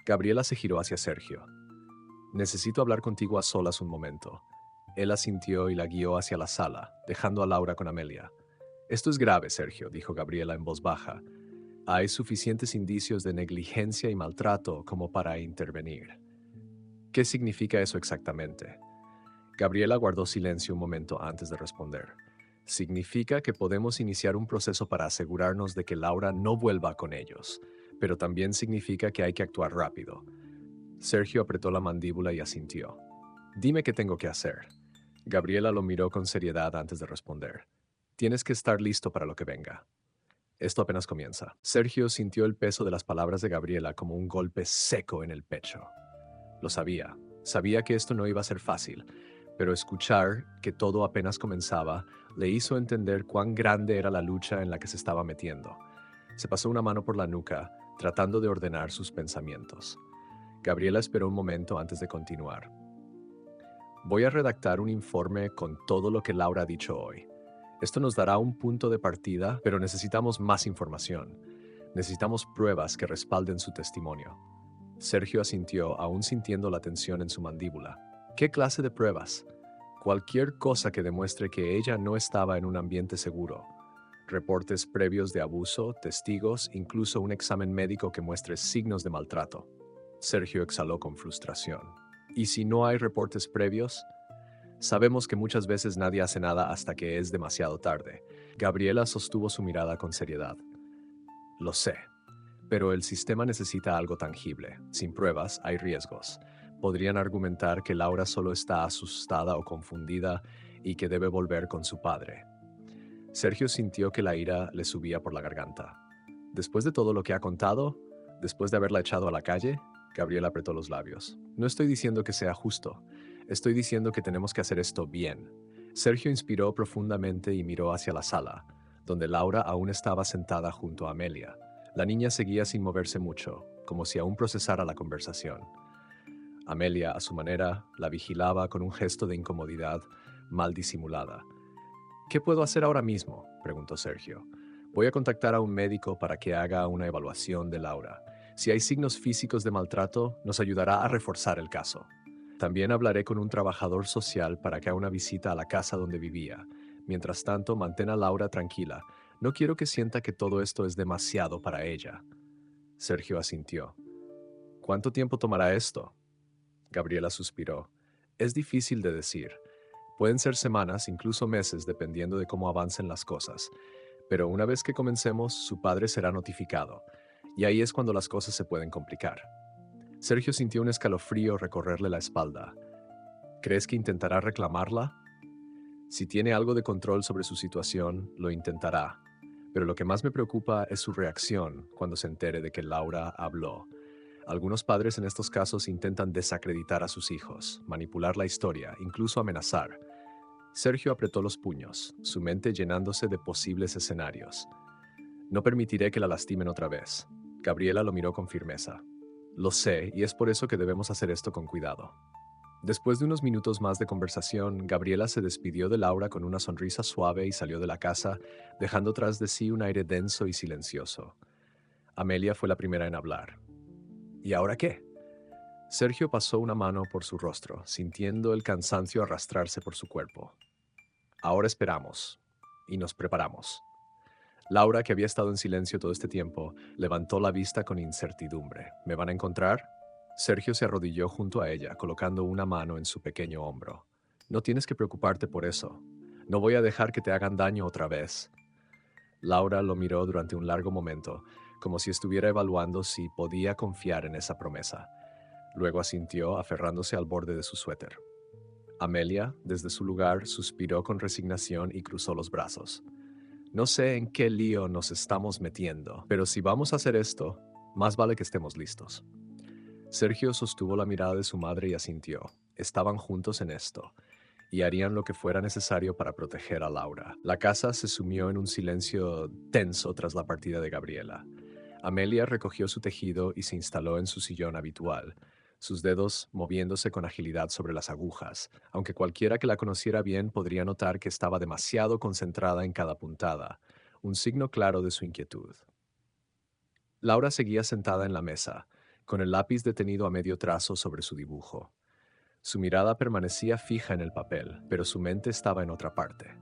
Gabriela se giró hacia Sergio. Necesito hablar contigo a solas un momento. Él asintió y la guió hacia la sala, dejando a Laura con Amelia. Esto es grave, Sergio, dijo Gabriela en voz baja. Hay suficientes indicios de negligencia y maltrato como para intervenir. ¿Qué significa eso exactamente? Gabriela guardó silencio un momento antes de responder. Significa que podemos iniciar un proceso para asegurarnos de que Laura no vuelva con ellos, pero también significa que hay que actuar rápido. Sergio apretó la mandíbula y asintió. Dime qué tengo que hacer. Gabriela lo miró con seriedad antes de responder. Tienes que estar listo para lo que venga. Esto apenas comienza. Sergio sintió el peso de las palabras de Gabriela como un golpe seco en el pecho. Lo sabía. Sabía que esto no iba a ser fácil, pero escuchar que todo apenas comenzaba le hizo entender cuán grande era la lucha en la que se estaba metiendo. Se pasó una mano por la nuca, tratando de ordenar sus pensamientos. Gabriela esperó un momento antes de continuar. Voy a redactar un informe con todo lo que Laura ha dicho hoy. Esto nos dará un punto de partida, pero necesitamos más información. Necesitamos pruebas que respalden su testimonio. Sergio asintió, aún sintiendo la tensión en su mandíbula. ¿Qué clase de pruebas? Cualquier cosa que demuestre que ella no estaba en un ambiente seguro. Reportes previos de abuso, testigos, incluso un examen médico que muestre signos de maltrato. Sergio exhaló con frustración. ¿Y si no hay reportes previos? Sabemos que muchas veces nadie hace nada hasta que es demasiado tarde. Gabriela sostuvo su mirada con seriedad. Lo sé, pero el sistema necesita algo tangible. Sin pruebas, hay riesgos. Podrían argumentar que Laura solo está asustada o confundida y que debe volver con su padre. Sergio sintió que la ira le subía por la garganta. Después de todo lo que ha contado, después de haberla echado a la calle, Gabriela apretó los labios. No estoy diciendo que sea justo. Estoy diciendo que tenemos que hacer esto bien. Sergio inspiró profundamente y miró hacia la sala, donde Laura aún estaba sentada junto a Amelia. La niña seguía sin moverse mucho, como si aún procesara la conversación. Amelia, a su manera, la vigilaba con un gesto de incomodidad mal disimulada. ¿Qué puedo hacer ahora mismo?, preguntó Sergio. Voy a contactar a un médico para que haga una evaluación de Laura. Si hay signos físicos de maltrato, nos ayudará a reforzar el caso. También hablaré con un trabajador social para que haga una visita a la casa donde vivía. Mientras tanto, mantén a Laura tranquila. No quiero que sienta que todo esto es demasiado para ella. Sergio asintió. ¿Cuánto tiempo tomará esto? Gabriela suspiró. Es difícil de decir. Pueden ser semanas, incluso meses, dependiendo de cómo avancen las cosas. Pero una vez que comencemos, su padre será notificado. Y ahí es cuando las cosas se pueden complicar. Sergio sintió un escalofrío recorrerle la espalda. ¿Crees que intentará reclamarla? Si tiene algo de control sobre su situación, lo intentará. Pero lo que más me preocupa es su reacción cuando se entere de que Laura habló. Algunos padres en estos casos intentan desacreditar a sus hijos, manipular la historia, incluso amenazar. Sergio apretó los puños, su mente llenándose de posibles escenarios. No permitiré que la lastimen otra vez. Gabriela lo miró con firmeza. Lo sé, y es por eso que debemos hacer esto con cuidado. Después de unos minutos más de conversación, Gabriela se despidió de Laura con una sonrisa suave y salió de la casa, dejando tras de sí un aire denso y silencioso. Amelia fue la primera en hablar. ¿Y ahora qué? Sergio pasó una mano por su rostro, sintiendo el cansancio arrastrarse por su cuerpo. Ahora esperamos y nos preparamos. Laura, que había estado en silencio todo este tiempo, levantó la vista con incertidumbre. ¿Me van a encontrar? Sergio se arrodilló junto a ella, colocando una mano en su pequeño hombro. No tienes que preocuparte por eso. No voy a dejar que te hagan daño otra vez. Laura lo miró durante un largo momento, como si estuviera evaluando si podía confiar en esa promesa. Luego asintió, aferrándose al borde de su suéter. Amelia, desde su lugar, suspiró con resignación y cruzó los brazos. No sé en qué lío nos estamos metiendo, pero si vamos a hacer esto, más vale que estemos listos. Sergio sostuvo la mirada de su madre y asintió. Estaban juntos en esto, y harían lo que fuera necesario para proteger a Laura. La casa se sumió en un silencio tenso tras la partida de Gabriela. Amelia recogió su tejido y se instaló en su sillón habitual, sus dedos moviéndose con agilidad sobre las agujas, aunque cualquiera que la conociera bien podría notar que estaba demasiado concentrada en cada puntada, un signo claro de su inquietud. Laura seguía sentada en la mesa, con el lápiz detenido a medio trazo sobre su dibujo. Su mirada permanecía fija en el papel, pero su mente estaba en otra parte.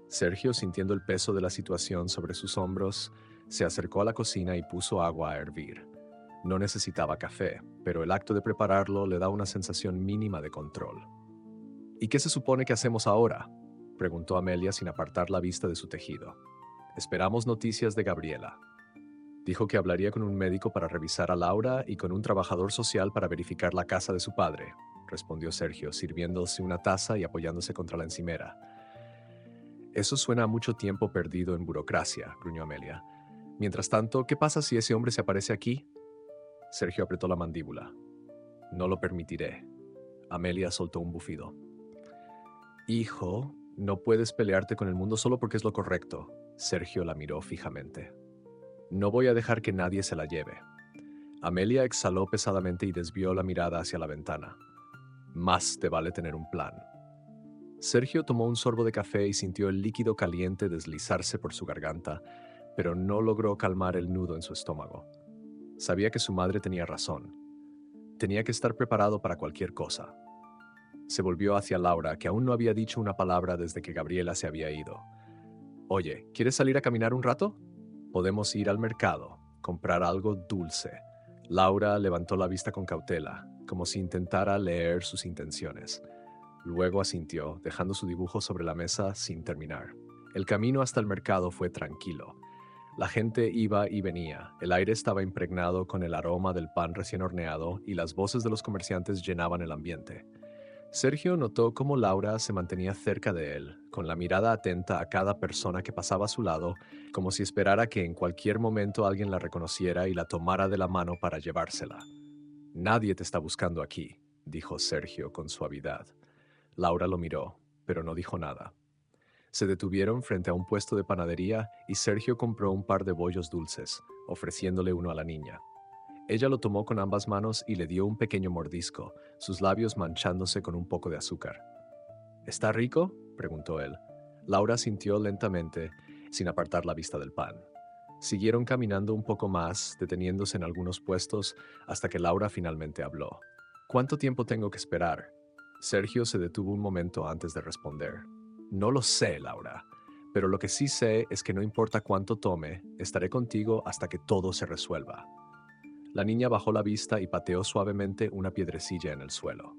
Sergio, sintiendo el peso de la situación sobre sus hombros, se acercó a la cocina y puso agua a hervir. No necesitaba café, pero el acto de prepararlo le da una sensación mínima de control. ¿Y qué se supone que hacemos ahora?, preguntó Amelia sin apartar la vista de su tejido. Esperamos noticias de Gabriela. Dijo que hablaría con un médico para revisar a Laura y con un trabajador social para verificar la casa de su padre, respondió Sergio, sirviéndose una taza y apoyándose contra la encimera. Eso suena a mucho tiempo perdido en burocracia, gruñó Amelia. Mientras tanto, ¿qué pasa si ese hombre se aparece aquí? Sergio apretó la mandíbula. No lo permitiré. Amelia soltó un bufido. Hijo, no puedes pelearte con el mundo solo porque es lo correcto. Sergio la miró fijamente. No voy a dejar que nadie se la lleve. Amelia exhaló pesadamente y desvió la mirada hacia la ventana. Más te vale tener un plan. Sergio tomó un sorbo de café y sintió el líquido caliente deslizarse por su garganta, pero no logró calmar el nudo en su estómago. Sabía que su madre tenía razón. Tenía que estar preparado para cualquier cosa. Se volvió hacia Laura, que aún no había dicho una palabra desde que Gabriela se había ido. Oye, ¿quieres salir a caminar un rato? Podemos ir al mercado, comprar algo dulce. Laura levantó la vista con cautela, como si intentara leer sus intenciones. Luego asintió, dejando su dibujo sobre la mesa sin terminar. El camino hasta el mercado fue tranquilo. La gente iba y venía, el aire estaba impregnado con el aroma del pan recién horneado y las voces de los comerciantes llenaban el ambiente. Sergio notó cómo Laura se mantenía cerca de él, con la mirada atenta a cada persona que pasaba a su lado, como si esperara que en cualquier momento alguien la reconociera y la tomara de la mano para llevársela. Nadie te está buscando aquí, dijo Sergio con suavidad. Laura lo miró, pero no dijo nada. Se detuvieron frente a un puesto de panadería y Sergio compró un par de bollos dulces, ofreciéndole uno a la niña. Ella lo tomó con ambas manos y le dio un pequeño mordisco, sus labios manchándose con un poco de azúcar. ¿Está rico?, preguntó él. Laura sintió lentamente, sin apartar la vista del pan. Siguieron caminando un poco más, deteniéndose en algunos puestos, hasta que Laura finalmente habló. ¿Cuánto tiempo tengo que esperar? Sergio se detuvo un momento antes de responder. No lo sé, Laura, pero lo que sí sé es que no importa cuánto tome, estaré contigo hasta que todo se resuelva. La niña bajó la vista y pateó suavemente una piedrecilla en el suelo.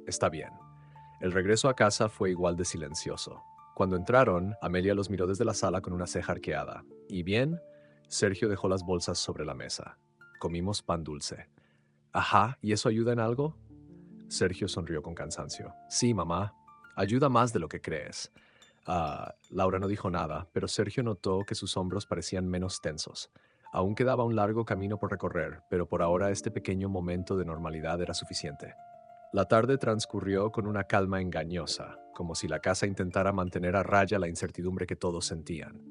Está bien. El regreso a casa fue igual de silencioso. Cuando entraron, Amelia los miró desde la sala con una ceja arqueada. ¿Y bien? Sergio dejó las bolsas sobre la mesa. Comimos pan dulce. Ajá, ¿y eso ayuda en algo? Sergio sonrió con cansancio. Sí, mamá. Ayuda más de lo que crees. Laura no dijo nada, pero Sergio notó que sus hombros parecían menos tensos. Aún quedaba un largo camino por recorrer, pero por ahora este pequeño momento de normalidad era suficiente. La tarde transcurrió con una calma engañosa, como si la casa intentara mantener a raya la incertidumbre que todos sentían.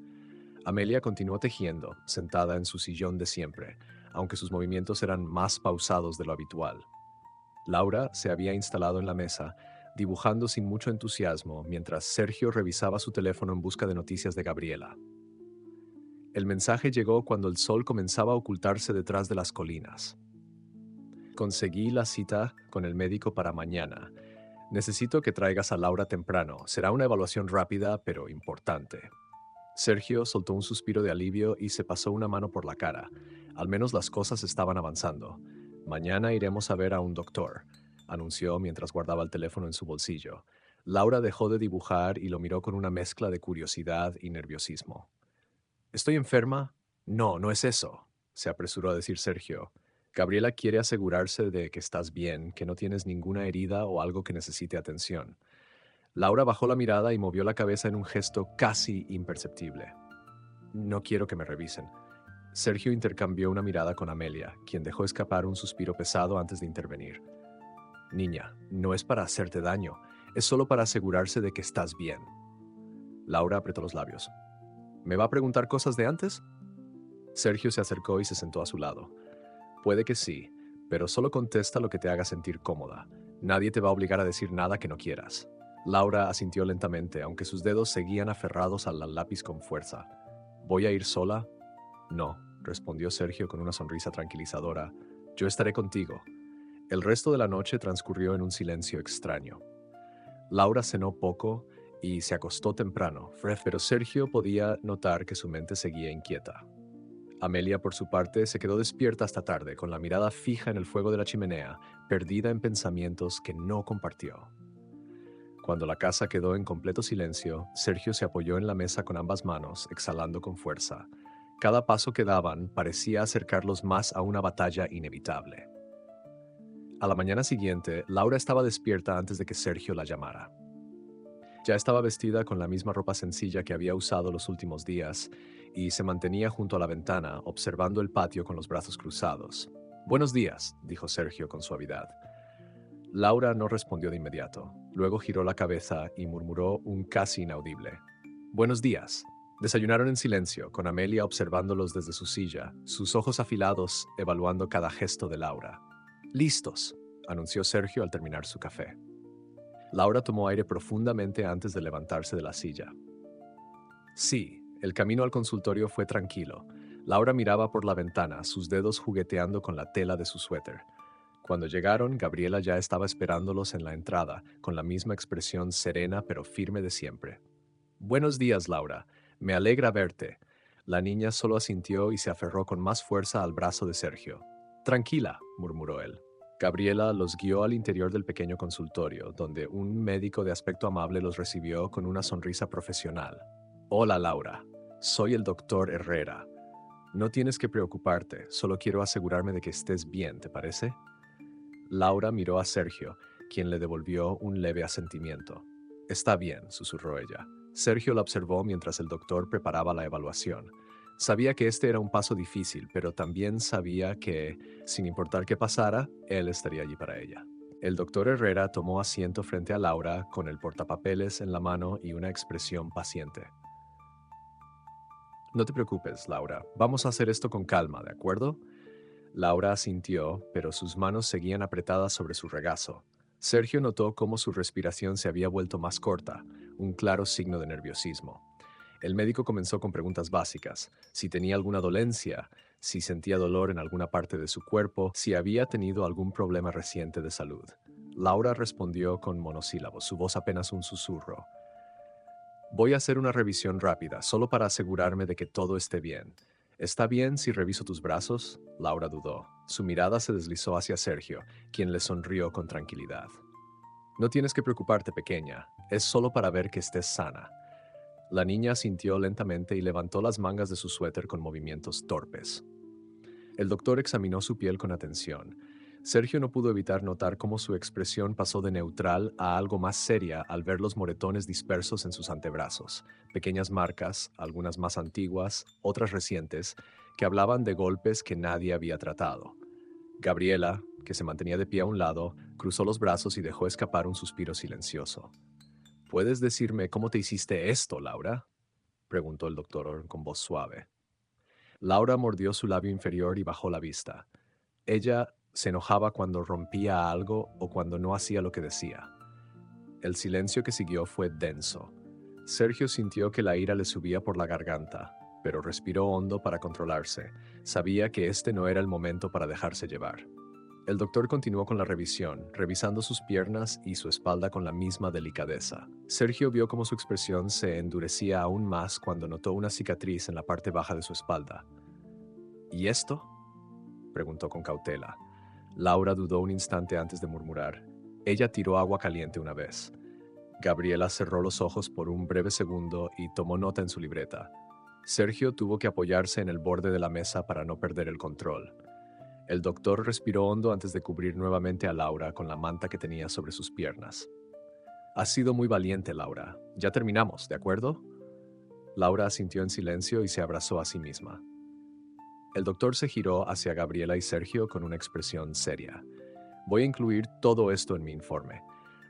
Amelia continuó tejiendo, sentada en su sillón de siempre, aunque sus movimientos eran más pausados de lo habitual. Laura se había instalado en la mesa, dibujando sin mucho entusiasmo, mientras Sergio revisaba su teléfono en busca de noticias de Gabriela. El mensaje llegó cuando el sol comenzaba a ocultarse detrás de las colinas. Conseguí la cita con el médico para mañana. Necesito que traigas a Laura temprano. Será una evaluación rápida, pero importante. Sergio soltó un suspiro de alivio y se pasó una mano por la cara. Al menos las cosas estaban avanzando. Mañana iremos a ver a un doctor, anunció mientras guardaba el teléfono en su bolsillo. Laura dejó de dibujar y lo miró con una mezcla de curiosidad y nerviosismo. ¿Estoy enferma? No, no es eso, se apresuró a decir Sergio. Gabriela quiere asegurarse de que estás bien, que no tienes ninguna herida o algo que necesite atención. Laura bajó la mirada y movió la cabeza en un gesto casi imperceptible. No quiero que me revisen. Sergio intercambió una mirada con Amelia, quien dejó escapar un suspiro pesado antes de intervenir. Niña, no es para hacerte daño, es solo para asegurarse de que estás bien. Laura apretó los labios. ¿Me va a preguntar cosas de antes? Sergio se acercó y se sentó a su lado. Puede que sí, pero solo contesta lo que te haga sentir cómoda. Nadie te va a obligar a decir nada que no quieras. Laura asintió lentamente, aunque sus dedos seguían aferrados al lápiz con fuerza. ¿Voy a ir sola? No, respondió Sergio con una sonrisa tranquilizadora. Yo estaré contigo. El resto de la noche transcurrió en un silencio extraño. Laura cenó poco y se acostó temprano, pero Sergio podía notar que su mente seguía inquieta. Amelia, por su parte, se quedó despierta hasta tarde, con la mirada fija en el fuego de la chimenea, perdida en pensamientos que no compartió. Cuando la casa quedó en completo silencio, Sergio se apoyó en la mesa con ambas manos, exhalando con fuerza. Cada paso que daban parecía acercarlos más a una batalla inevitable. A la mañana siguiente, Laura estaba despierta antes de que Sergio la llamara. Ya estaba vestida con la misma ropa sencilla que había usado los últimos días y se mantenía junto a la ventana, observando el patio con los brazos cruzados. Buenos días, dijo Sergio con suavidad. Laura no respondió de inmediato. Luego giró la cabeza y murmuró un casi inaudible. Buenos días. Desayunaron en silencio, con Amelia observándolos desde su silla, sus ojos afilados evaluando cada gesto de Laura. Listos, anunció Sergio al terminar su café. Laura tomó aire profundamente antes de levantarse de la silla. Sí, el camino al consultorio fue tranquilo. Laura miraba por la ventana, sus dedos jugueteando con la tela de su suéter. Cuando llegaron, Gabriela ya estaba esperándolos en la entrada, con la misma expresión serena pero firme de siempre. Buenos días, Laura. Me alegra verte. La niña solo asintió y se aferró con más fuerza al brazo de Sergio. Tranquila, murmuró él. Gabriela los guió al interior del pequeño consultorio, donde un médico de aspecto amable los recibió con una sonrisa profesional. Hola, Laura. Soy el doctor Herrera. No tienes que preocuparte, solo quiero asegurarme de que estés bien, ¿te parece? Laura miró a Sergio, quien le devolvió un leve asentimiento. Está bien, susurró ella. Sergio la observó mientras el doctor preparaba la evaluación. Sabía que este era un paso difícil, pero también sabía que, sin importar qué pasara, él estaría allí para ella. El doctor Herrera tomó asiento frente a Laura con el portapapeles en la mano y una expresión paciente. No te preocupes, Laura. Vamos a hacer esto con calma, ¿de acuerdo? Laura asintió, pero sus manos seguían apretadas sobre su regazo. Sergio notó cómo su respiración se había vuelto más corta, un claro signo de nerviosismo. El médico comenzó con preguntas básicas: si tenía alguna dolencia, si sentía dolor en alguna parte de su cuerpo, si había tenido algún problema reciente de salud. Laura respondió con monosílabos, su voz apenas un susurro. Voy a hacer una revisión rápida, solo para asegurarme de que todo esté bien. ¿Está bien si reviso tus brazos? Laura dudó. Su mirada se deslizó hacia Sergio, quien le sonrió con tranquilidad. No tienes que preocuparte, pequeña. Es solo para ver que estés sana. La niña asintió lentamente y levantó las mangas de su suéter con movimientos torpes. El doctor examinó su piel con atención. Sergio no pudo evitar notar cómo su expresión pasó de neutral a algo más seria al ver los moretones dispersos en sus antebrazos, pequeñas marcas, algunas más antiguas, otras recientes, que hablaban de golpes que nadie había tratado. Gabriela, que se mantenía de pie a un lado, cruzó los brazos y dejó escapar un suspiro silencioso. ¿Puedes decirme cómo te hiciste esto, Laura?, preguntó el doctor con voz suave. Laura mordió su labio inferior y bajó la vista. Ella se enojaba cuando rompía algo o cuando no hacía lo que decía. El silencio que siguió fue denso. Sergio sintió que la ira le subía por la garganta, pero respiró hondo para controlarse. Sabía que este no era el momento para dejarse llevar. El doctor continuó con la revisión, revisando sus piernas y su espalda con la misma delicadeza. Sergio vio cómo su expresión se endurecía aún más cuando notó una cicatriz en la parte baja de su espalda. ¿Y esto?, preguntó con cautela. Laura dudó un instante antes de murmurar. Ella tiró agua caliente una vez. Gabriela cerró los ojos por un breve segundo y tomó nota en su libreta. Sergio tuvo que apoyarse en el borde de la mesa para no perder el control. El doctor respiró hondo antes de cubrir nuevamente a Laura con la manta que tenía sobre sus piernas. Has sido muy valiente, Laura. Ya terminamos, ¿de acuerdo? Laura asintió en silencio y se abrazó a sí misma. El doctor se giró hacia Gabriela y Sergio con una expresión seria. Voy a incluir todo esto en mi informe.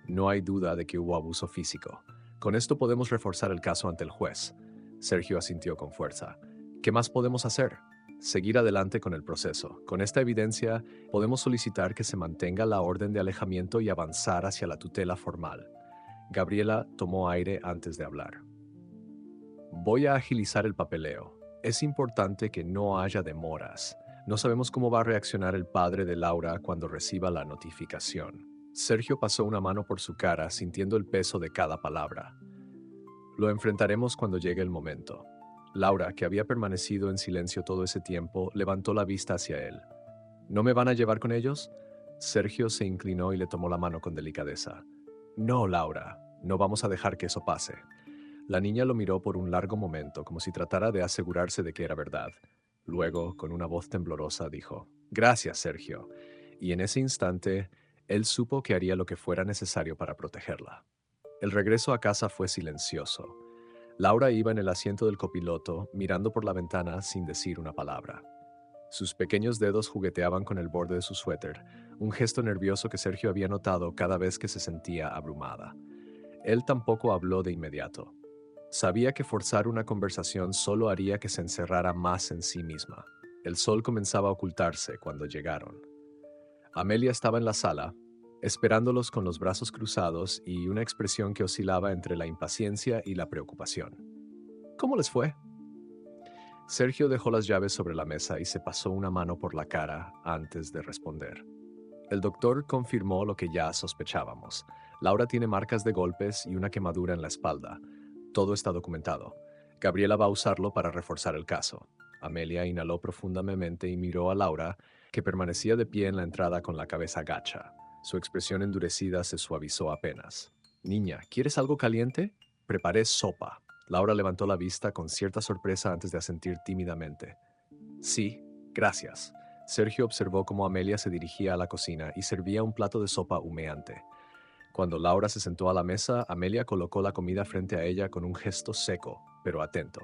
No hay duda de que hubo abuso físico. Con esto podemos reforzar el caso ante el juez. Sergio asintió con fuerza. ¿Qué más podemos hacer? Seguir adelante con el proceso. Con esta evidencia, podemos solicitar que se mantenga la orden de alejamiento y avanzar hacia la tutela formal. Gabriela tomó aire antes de hablar. Voy a agilizar el papeleo. Es importante que no haya demoras. No sabemos cómo va a reaccionar el padre de Laura cuando reciba la notificación. Sergio pasó una mano por su cara, sintiendo el peso de cada palabra. Lo enfrentaremos cuando llegue el momento. Laura, que había permanecido en silencio todo ese tiempo, levantó la vista hacia él. ¿No me van a llevar con ellos? Sergio se inclinó y le tomó la mano con delicadeza. No, Laura, no vamos a dejar que eso pase. La niña lo miró por un largo momento, como si tratara de asegurarse de que era verdad. Luego, con una voz temblorosa, dijo, «Gracias, Sergio». Y en ese instante, él supo que haría lo que fuera necesario para protegerla. El regreso a casa fue silencioso. Laura iba en el asiento del copiloto, mirando por la ventana sin decir una palabra. Sus pequeños dedos jugueteaban con el borde de su suéter, un gesto nervioso que Sergio había notado cada vez que se sentía abrumada. Él tampoco habló de inmediato. Sabía que forzar una conversación solo haría que se encerrara más en sí misma. El sol comenzaba a ocultarse cuando llegaron. Amelia estaba en la sala, esperándolos con los brazos cruzados y una expresión que oscilaba entre la impaciencia y la preocupación. ¿Cómo les fue? Sergio dejó las llaves sobre la mesa y se pasó una mano por la cara antes de responder. El doctor confirmó lo que ya sospechábamos. Laura tiene marcas de golpes y una quemadura en la espalda. Todo está documentado. Gabriela va a usarlo para reforzar el caso. Amelia inhaló profundamente y miró a Laura, que permanecía de pie en la entrada con la cabeza gacha. Su expresión endurecida se suavizó apenas. «Niña, ¿quieres algo caliente? Preparé sopa». Laura levantó la vista con cierta sorpresa antes de asentir tímidamente. «Sí, gracias». Sergio observó cómo Amelia se dirigía a la cocina y servía un plato de sopa humeante. Cuando Laura se sentó a la mesa, Amelia colocó la comida frente a ella con un gesto seco, pero atento.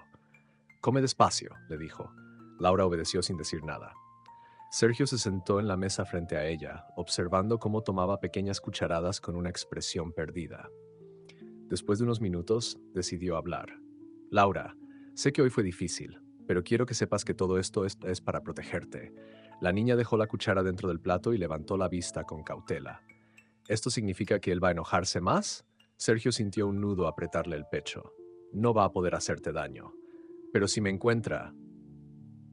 «Come despacio», le dijo. Laura obedeció sin decir nada. Sergio se sentó en la mesa frente a ella, observando cómo tomaba pequeñas cucharadas con una expresión perdida. Después de unos minutos, decidió hablar. «Laura, sé que hoy fue difícil, pero quiero que sepas que todo esto es para protegerte». La niña dejó la cuchara dentro del plato y levantó la vista con cautela. ¿Esto significa que él va a enojarse más? Sergio sintió un nudo apretarle el pecho. No va a poder hacerte daño. Pero si me encuentra...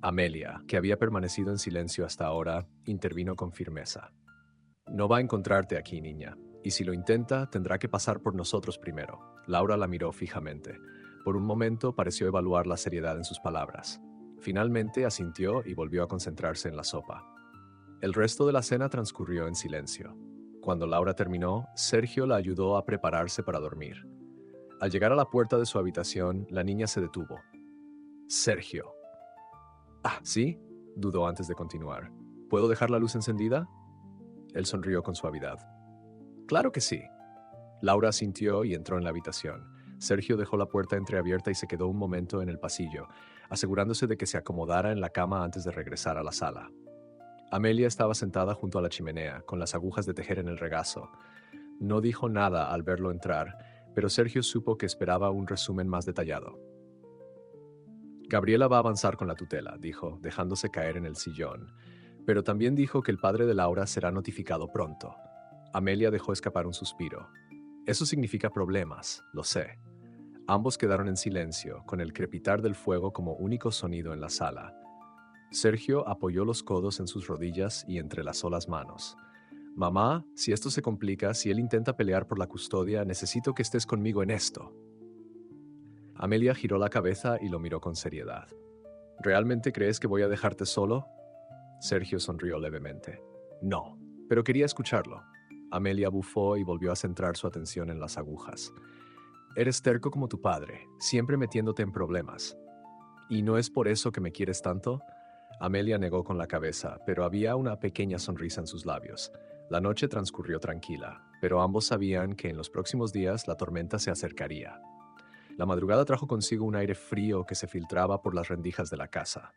Amelia, que había permanecido en silencio hasta ahora, intervino con firmeza. No va a encontrarte aquí, niña. Y si lo intenta, tendrá que pasar por nosotros primero. Laura la miró fijamente. Por un momento pareció evaluar la seriedad en sus palabras. Finalmente asintió y volvió a concentrarse en la sopa. El resto de la cena transcurrió en silencio. Cuando Laura terminó, Sergio la ayudó a prepararse para dormir. Al llegar a la puerta de su habitación, la niña se detuvo. Sergio. Ah, ¿sí? Dudó antes de continuar. ¿Puedo dejar la luz encendida? Él sonrió con suavidad. Claro que sí. Laura asintió y entró en la habitación. Sergio dejó la puerta entreabierta y se quedó un momento en el pasillo, asegurándose de que se acomodara en la cama antes de regresar a la sala. Amelia estaba sentada junto a la chimenea, con las agujas de tejer en el regazo. No dijo nada al verlo entrar, pero Sergio supo que esperaba un resumen más detallado. Gabriela va a avanzar con la tutela, dijo, dejándose caer en el sillón. Pero también dijo que el padre de Laura será notificado pronto. Amelia dejó escapar un suspiro. Eso significa problemas, lo sé. Ambos quedaron en silencio, con el crepitar del fuego como único sonido en la sala. Sergio apoyó los codos en sus rodillas y entrelazó las manos. Mamá, si esto se complica, si él intenta pelear por la custodia, necesito que estés conmigo en esto. Amelia giró la cabeza y lo miró con seriedad. ¿Realmente crees que voy a dejarte solo? Sergio sonrió levemente. No, pero quería escucharlo. Amelia bufó y volvió a centrar su atención en las agujas. Eres terco como tu padre, siempre metiéndote en problemas. ¿Y no es por eso que me quieres tanto? Amelia negó con la cabeza, pero había una pequeña sonrisa en sus labios. La noche transcurrió tranquila, pero ambos sabían que en los próximos días la tormenta se acercaría. La madrugada trajo consigo un aire frío que se filtraba por las rendijas de la casa.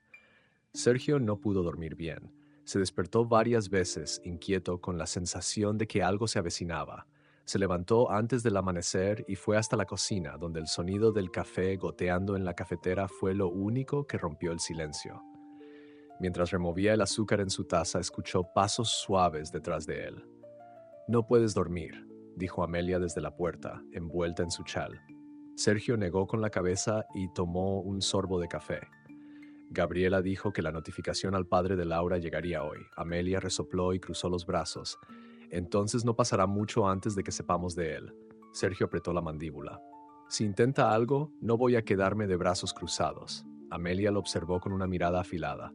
Sergio no pudo dormir bien. Se despertó varias veces, inquieto, con la sensación de que algo se avecinaba. Se levantó antes del amanecer y fue hasta la cocina, donde el sonido del café goteando en la cafetera fue lo único que rompió el silencio. Mientras removía el azúcar en su taza, escuchó pasos suaves detrás de él. No puedes dormir, dijo Amelia desde la puerta, envuelta en su chal. Sergio negó con la cabeza y tomó un sorbo de café. Gabriela dijo que la notificación al padre de Laura llegaría hoy. Amelia resopló y cruzó los brazos. Entonces no pasará mucho antes de que sepamos de él. Sergio apretó la mandíbula. Si intenta algo, no voy a quedarme de brazos cruzados. Amelia lo observó con una mirada afilada.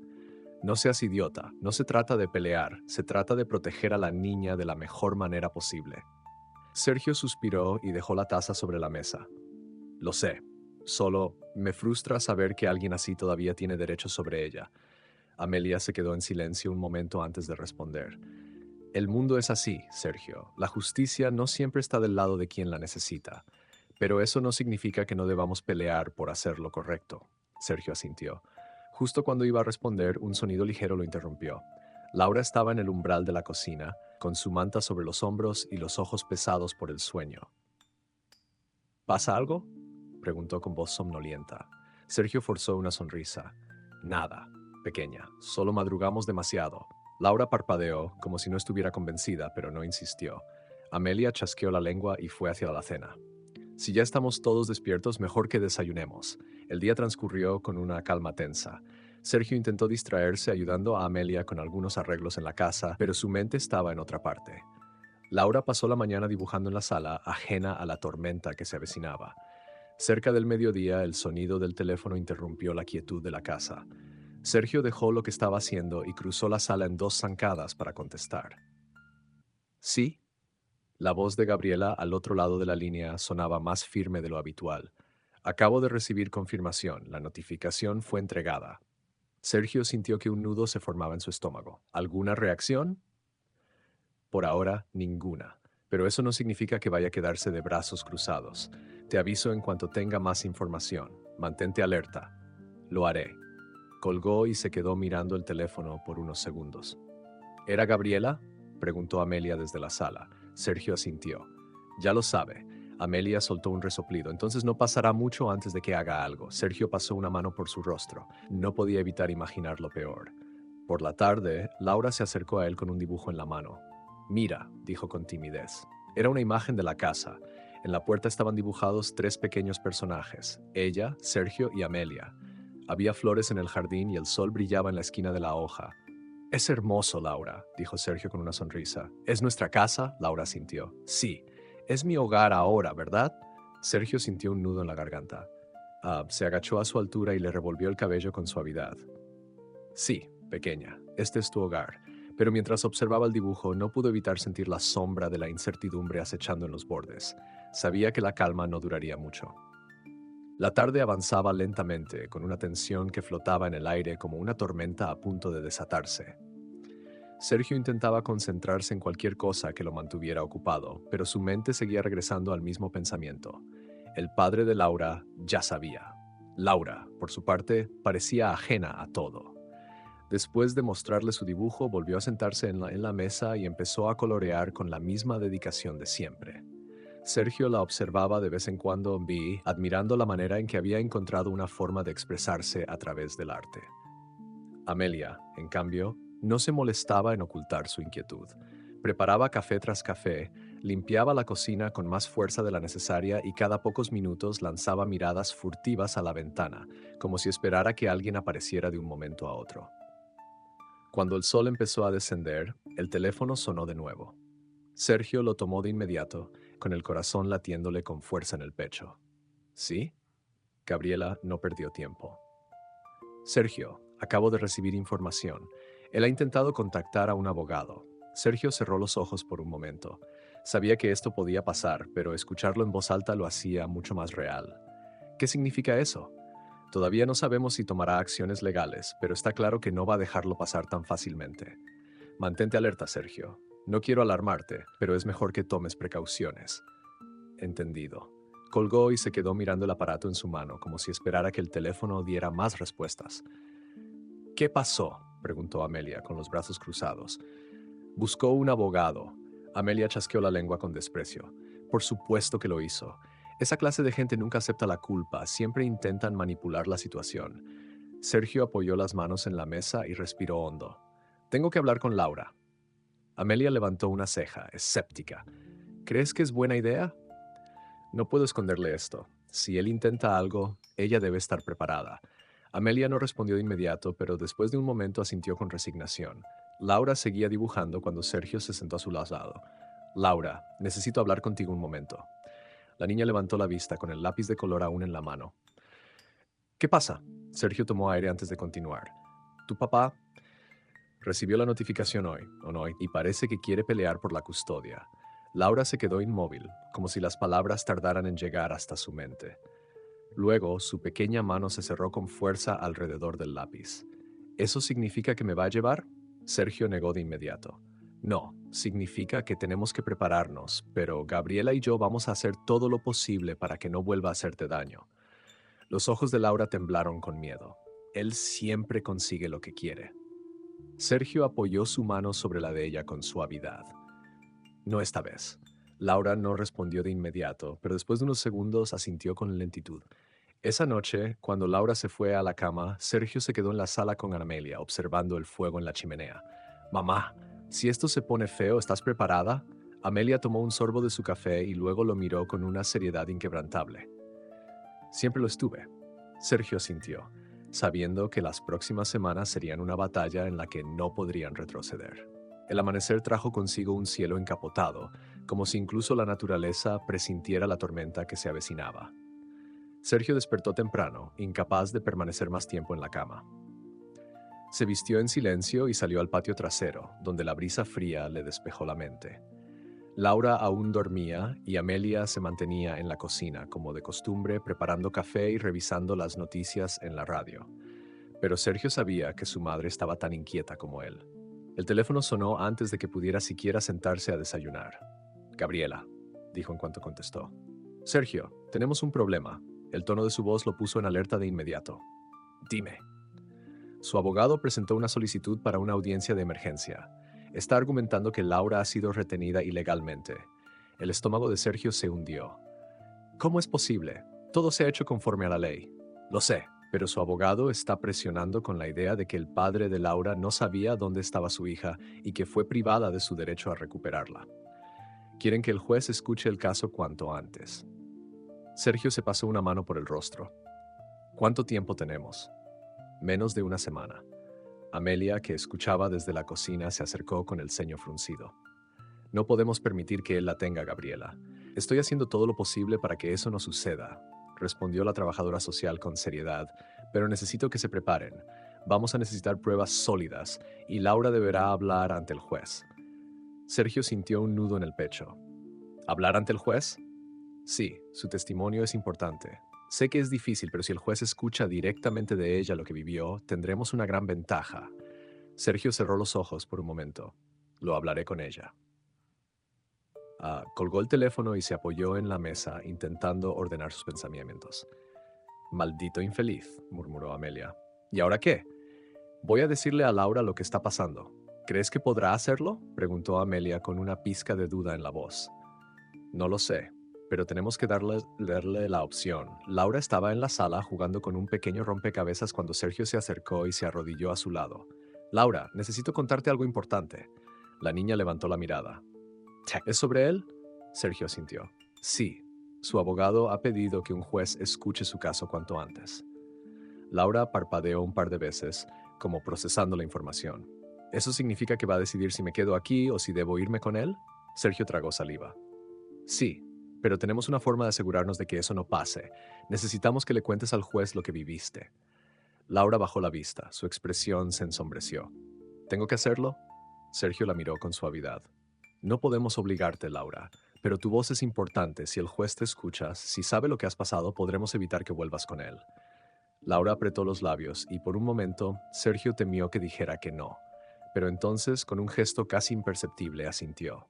No seas idiota, no se trata de pelear, se trata de proteger a la niña de la mejor manera posible. Sergio suspiró y dejó la taza sobre la mesa. Lo sé, solo me frustra saber que alguien así todavía tiene derechos sobre ella. Amelia se quedó en silencio un momento antes de responder. El mundo es así, Sergio. La justicia no siempre está del lado de quien la necesita. Pero eso no significa que no debamos pelear por hacer lo correcto. Sergio asintió. Justo cuando iba a responder, un sonido ligero lo interrumpió. Laura estaba en el umbral de la cocina, con su manta sobre los hombros y los ojos pesados por el sueño. ¿Pasa algo?, preguntó con voz somnolienta. Sergio forzó una sonrisa. Nada, pequeña, solo madrugamos demasiado. Laura parpadeó, como si no estuviera convencida, pero no insistió. Amelia chasqueó la lengua y fue hacia la cena. Si ya estamos todos despiertos, mejor que desayunemos. El día transcurrió con una calma tensa. Sergio intentó distraerse ayudando a Amelia con algunos arreglos en la casa, pero su mente estaba en otra parte. Laura pasó la mañana dibujando en la sala, ajena a la tormenta que se avecinaba. Cerca del mediodía, el sonido del teléfono interrumpió la quietud de la casa. Sergio dejó lo que estaba haciendo y cruzó la sala en 2 zancadas para contestar. ¿Sí? La voz de Gabriela al otro lado de la línea sonaba más firme de lo habitual. Acabo de recibir confirmación. La notificación fue entregada. Sergio sintió que un nudo se formaba en su estómago. ¿Alguna reacción? Por ahora, ninguna. Pero eso no significa que vaya a quedarse de brazos cruzados. Te aviso en cuanto tenga más información. Mantente alerta. Lo haré. Colgó y se quedó mirando el teléfono por unos segundos. ¿Era Gabriela?, preguntó Amelia desde la sala. Sergio asintió. Ya lo sabe. Amelia soltó un resoplido. Entonces no pasará mucho antes de que haga algo. Sergio pasó una mano por su rostro. No podía evitar imaginar lo peor. Por la tarde, Laura se acercó a él con un dibujo en la mano. Mira, dijo con timidez. Era una imagen de la casa. En la puerta estaban dibujados 3 pequeños personajes, ella, Sergio y Amelia. Había flores en el jardín y el sol brillaba en la esquina de la hoja. Es hermoso, Laura, dijo Sergio con una sonrisa. ¿Es nuestra casa? Laura sintió. Sí, es mi hogar ahora, ¿verdad? Sergio sintió un nudo en la garganta. Se agachó a su altura y le revolvió el cabello con suavidad. Sí, pequeña, este es tu hogar. Pero mientras observaba el dibujo, no pudo evitar sentir la sombra de la incertidumbre acechando en los bordes. Sabía que la calma no duraría mucho. La tarde avanzaba lentamente, con una tensión que flotaba en el aire como una tormenta a punto de desatarse. Sergio intentaba concentrarse en cualquier cosa que lo mantuviera ocupado, pero su mente seguía regresando al mismo pensamiento. El padre de Laura ya sabía. Laura, por su parte, parecía ajena a todo. Después de mostrarle su dibujo, volvió a sentarse en la mesa y empezó a colorear con la misma dedicación de siempre. Sergio la observaba de vez en cuando, admirando la manera en que había encontrado una forma de expresarse a través del arte. Amelia, en cambio, no se molestaba en ocultar su inquietud. Preparaba café tras café, limpiaba la cocina con más fuerza de la necesaria y cada pocos minutos lanzaba miradas furtivas a la ventana, como si esperara que alguien apareciera de un momento a otro. Cuando el sol empezó a descender, el teléfono sonó de nuevo. Sergio lo tomó de inmediato, con el corazón latiéndole con fuerza en el pecho. ¿Sí? Gabriela no perdió tiempo. Sergio, acabo de recibir información. Él ha intentado contactar a un abogado. Sergio cerró los ojos por un momento. Sabía que esto podía pasar, pero escucharlo en voz alta lo hacía mucho más real. ¿Qué significa eso? Todavía no sabemos si tomará acciones legales, pero está claro que no va a dejarlo pasar tan fácilmente. Mantente alerta, Sergio. No quiero alarmarte, pero es mejor que tomes precauciones. Entendido. Colgó y se quedó mirando el aparato en su mano, como si esperara que el teléfono diera más respuestas. ¿Qué pasó?, preguntó Amelia, con los brazos cruzados. Buscó un abogado. Amelia chasqueó la lengua con desprecio. Por supuesto que lo hizo. Esa clase de gente nunca acepta la culpa, siempre intentan manipular la situación. Sergio apoyó las manos en la mesa y respiró hondo. Tengo que hablar con Laura. Amelia levantó una ceja, escéptica. ¿Crees que es buena idea? No puedo esconderle esto. Si él intenta algo, ella debe estar preparada. Amelia no respondió de inmediato, pero después de un momento asintió con resignación. Laura seguía dibujando cuando Sergio se sentó a su lado. Laura, necesito hablar contigo un momento. La niña levantó la vista con el lápiz de color aún en la mano. ¿Qué pasa? Sergio tomó aire antes de continuar. Tu papá recibió la notificación hoy, ¿o no? Y parece que quiere pelear por la custodia. Laura se quedó inmóvil, como si las palabras tardaran en llegar hasta su mente. Luego, su pequeña mano se cerró con fuerza alrededor del lápiz. ¿Eso significa que me va a llevar? Sergio negó de inmediato. No, significa que tenemos que prepararnos, pero Gabriela y yo vamos a hacer todo lo posible para que no vuelva a hacerte daño. Los ojos de Laura temblaron con miedo. Él siempre consigue lo que quiere. Sergio apoyó su mano sobre la de ella con suavidad. No esta vez. Laura no respondió de inmediato, pero después de unos segundos asintió con lentitud. Esa noche, cuando Laura se fue a la cama, Sergio se quedó en la sala con Amelia, observando el fuego en la chimenea. Mamá, si esto se pone feo, ¿estás preparada? Amelia tomó un sorbo de su café y luego lo miró con una seriedad inquebrantable. Siempre lo estuve. Sergio asintió, sabiendo que las próximas semanas serían una batalla en la que no podrían retroceder. El amanecer trajo consigo un cielo encapotado, como si incluso la naturaleza presintiera la tormenta que se avecinaba. Sergio despertó temprano, incapaz de permanecer más tiempo en la cama. Se vistió en silencio y salió al patio trasero, donde la brisa fría le despejó la mente. Laura aún dormía y Amelia se mantenía en la cocina, como de costumbre, preparando café y revisando las noticias en la radio. Pero Sergio sabía que su madre estaba tan inquieta como él. El teléfono sonó antes de que pudiera siquiera sentarse a desayunar. Gabriela, dijo en cuanto contestó. Sergio, tenemos un problema. El tono de su voz lo puso en alerta de inmediato. Dime. Su abogado presentó una solicitud para una audiencia de emergencia. Está argumentando que Laura ha sido retenida ilegalmente. El estómago de Sergio se hundió. ¿Cómo es posible? Todo se ha hecho conforme a la ley. Lo sé, pero su abogado está presionando con la idea de que el padre de Laura no sabía dónde estaba su hija y que fue privada de su derecho a recuperarla. Quieren que el juez escuche el caso cuanto antes. Sergio se pasó una mano por el rostro. ¿Cuánto tiempo tenemos? Menos de una semana. Amelia, que escuchaba desde la cocina, se acercó con el ceño fruncido. No podemos permitir que él la tenga, Gabriela. Estoy haciendo todo lo posible para que eso no suceda, respondió la trabajadora social con seriedad, pero necesito que se preparen. Vamos a necesitar pruebas sólidas y Laura deberá hablar ante el juez. Sergio sintió un nudo en el pecho. ¿Hablar ante el juez? Sí, su testimonio es importante. Sé que es difícil, pero si el juez escucha directamente de ella lo que vivió, tendremos una gran ventaja. Sergio cerró los ojos por un momento. Lo hablaré con ella. Colgó el teléfono y se apoyó en la mesa intentando ordenar sus pensamientos. Maldito infeliz, murmuró Amelia. ¿Y ahora qué? Voy a decirle a Laura lo que está pasando. ¿Crees que podrá hacerlo? Preguntó Amelia con una pizca de duda en la voz. No lo sé, pero tenemos que darle la opción. Laura estaba en la sala jugando con un pequeño rompecabezas cuando Sergio se acercó y se arrodilló a su lado. Laura, necesito contarte algo importante. La niña levantó la mirada. ¿Es sobre él? Sergio asintió. Sí, su abogado ha pedido que un juez escuche su caso cuanto antes. Laura parpadeó un par de veces, como procesando la información. ¿Eso significa que va a decidir si me quedo aquí o si debo irme con él? Sergio tragó saliva. Sí, pero tenemos una forma de asegurarnos de que eso no pase. Necesitamos que le cuentes al juez lo que viviste. Laura bajó la vista, su expresión se ensombreció. ¿Tengo que hacerlo? Sergio la miró con suavidad. No podemos obligarte, Laura, pero tu voz es importante. Si el juez te escucha, si sabe lo que has pasado, podremos evitar que vuelvas con él. Laura apretó los labios y por un momento Sergio temió que dijera que no, pero entonces, con un gesto casi imperceptible, asintió.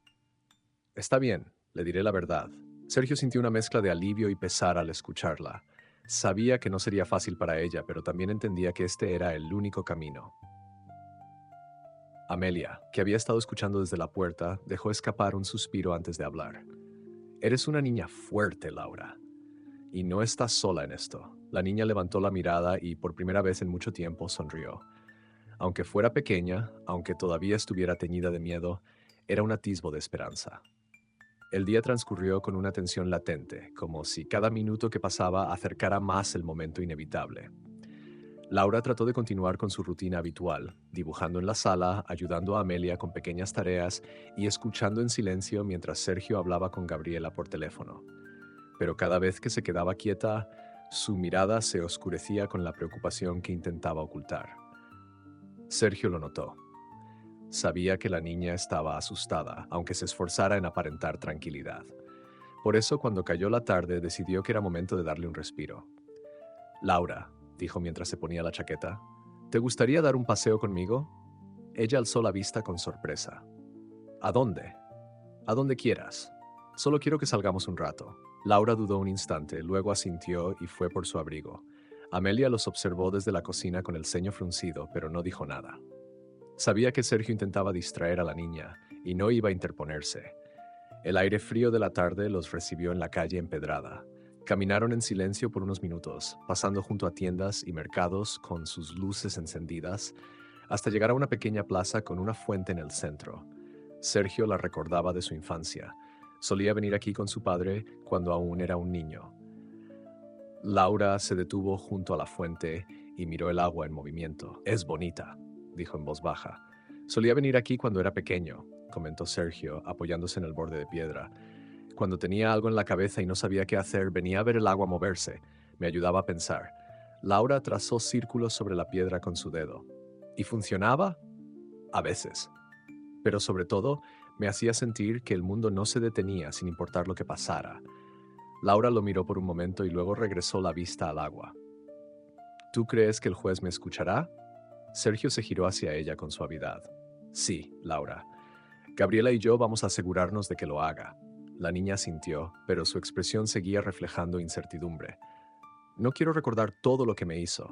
Está bien, le diré la verdad. Sergio sintió una mezcla de alivio y pesar al escucharla. Sabía que no sería fácil para ella, pero también entendía que este era el único camino. Amelia, que había estado escuchando desde la puerta, dejó escapar un suspiro antes de hablar. Eres una niña fuerte, Laura. Y no estás sola en esto. La niña levantó la mirada y, por primera vez en mucho tiempo, sonrió. Aunque fuera pequeña, aunque todavía estuviera teñida de miedo, era un atisbo de esperanza. El día transcurrió con una tensión latente, como si cada minuto que pasaba acercara más el momento inevitable. Laura trató de continuar con su rutina habitual, dibujando en la sala, ayudando a Amelia con pequeñas tareas y escuchando en silencio mientras Sergio hablaba con Gabriela por teléfono. Pero cada vez que se quedaba quieta, su mirada se oscurecía con la preocupación que intentaba ocultar. Sergio lo notó. Sabía que la niña estaba asustada, aunque se esforzara en aparentar tranquilidad. Por eso, cuando cayó la tarde, decidió que era momento de darle un respiro. Laura, dijo mientras se ponía la chaqueta, ¿te gustaría dar un paseo conmigo? Ella alzó la vista con sorpresa. ¿A dónde? A donde quieras. Solo quiero que salgamos un rato. Laura dudó un instante, luego asintió y fue por su abrigo. Amelia los observó desde la cocina con el ceño fruncido, pero no dijo nada. Sabía que Sergio intentaba distraer a la niña y no iba a interponerse. El aire frío de la tarde los recibió en la calle empedrada. Caminaron en silencio por unos minutos, pasando junto a tiendas y mercados con sus luces encendidas, hasta llegar a una pequeña plaza con una fuente en el centro. Sergio la recordaba de su infancia. Solía venir aquí con su padre cuando aún era un niño. Laura se detuvo junto a la fuente y miró el agua en movimiento. Es bonita, dijo en voz baja. Solía venir aquí cuando era pequeño, comentó Sergio, apoyándose en el borde de piedra. Cuando tenía algo en la cabeza y no sabía qué hacer, venía a ver el agua moverse. Me ayudaba a pensar. Laura trazó círculos sobre la piedra con su dedo. ¿Y funcionaba? A veces. Pero sobre todo, me hacía sentir que el mundo no se detenía sin importar lo que pasara. Laura lo miró por un momento y luego regresó la vista al agua. ¿Tú crees que el juez me escuchará? Sergio se giró hacia ella con suavidad. Sí, Laura. Gabriela y yo vamos a asegurarnos de que lo haga. La niña asintió, pero su expresión seguía reflejando incertidumbre. No quiero recordar todo lo que me hizo.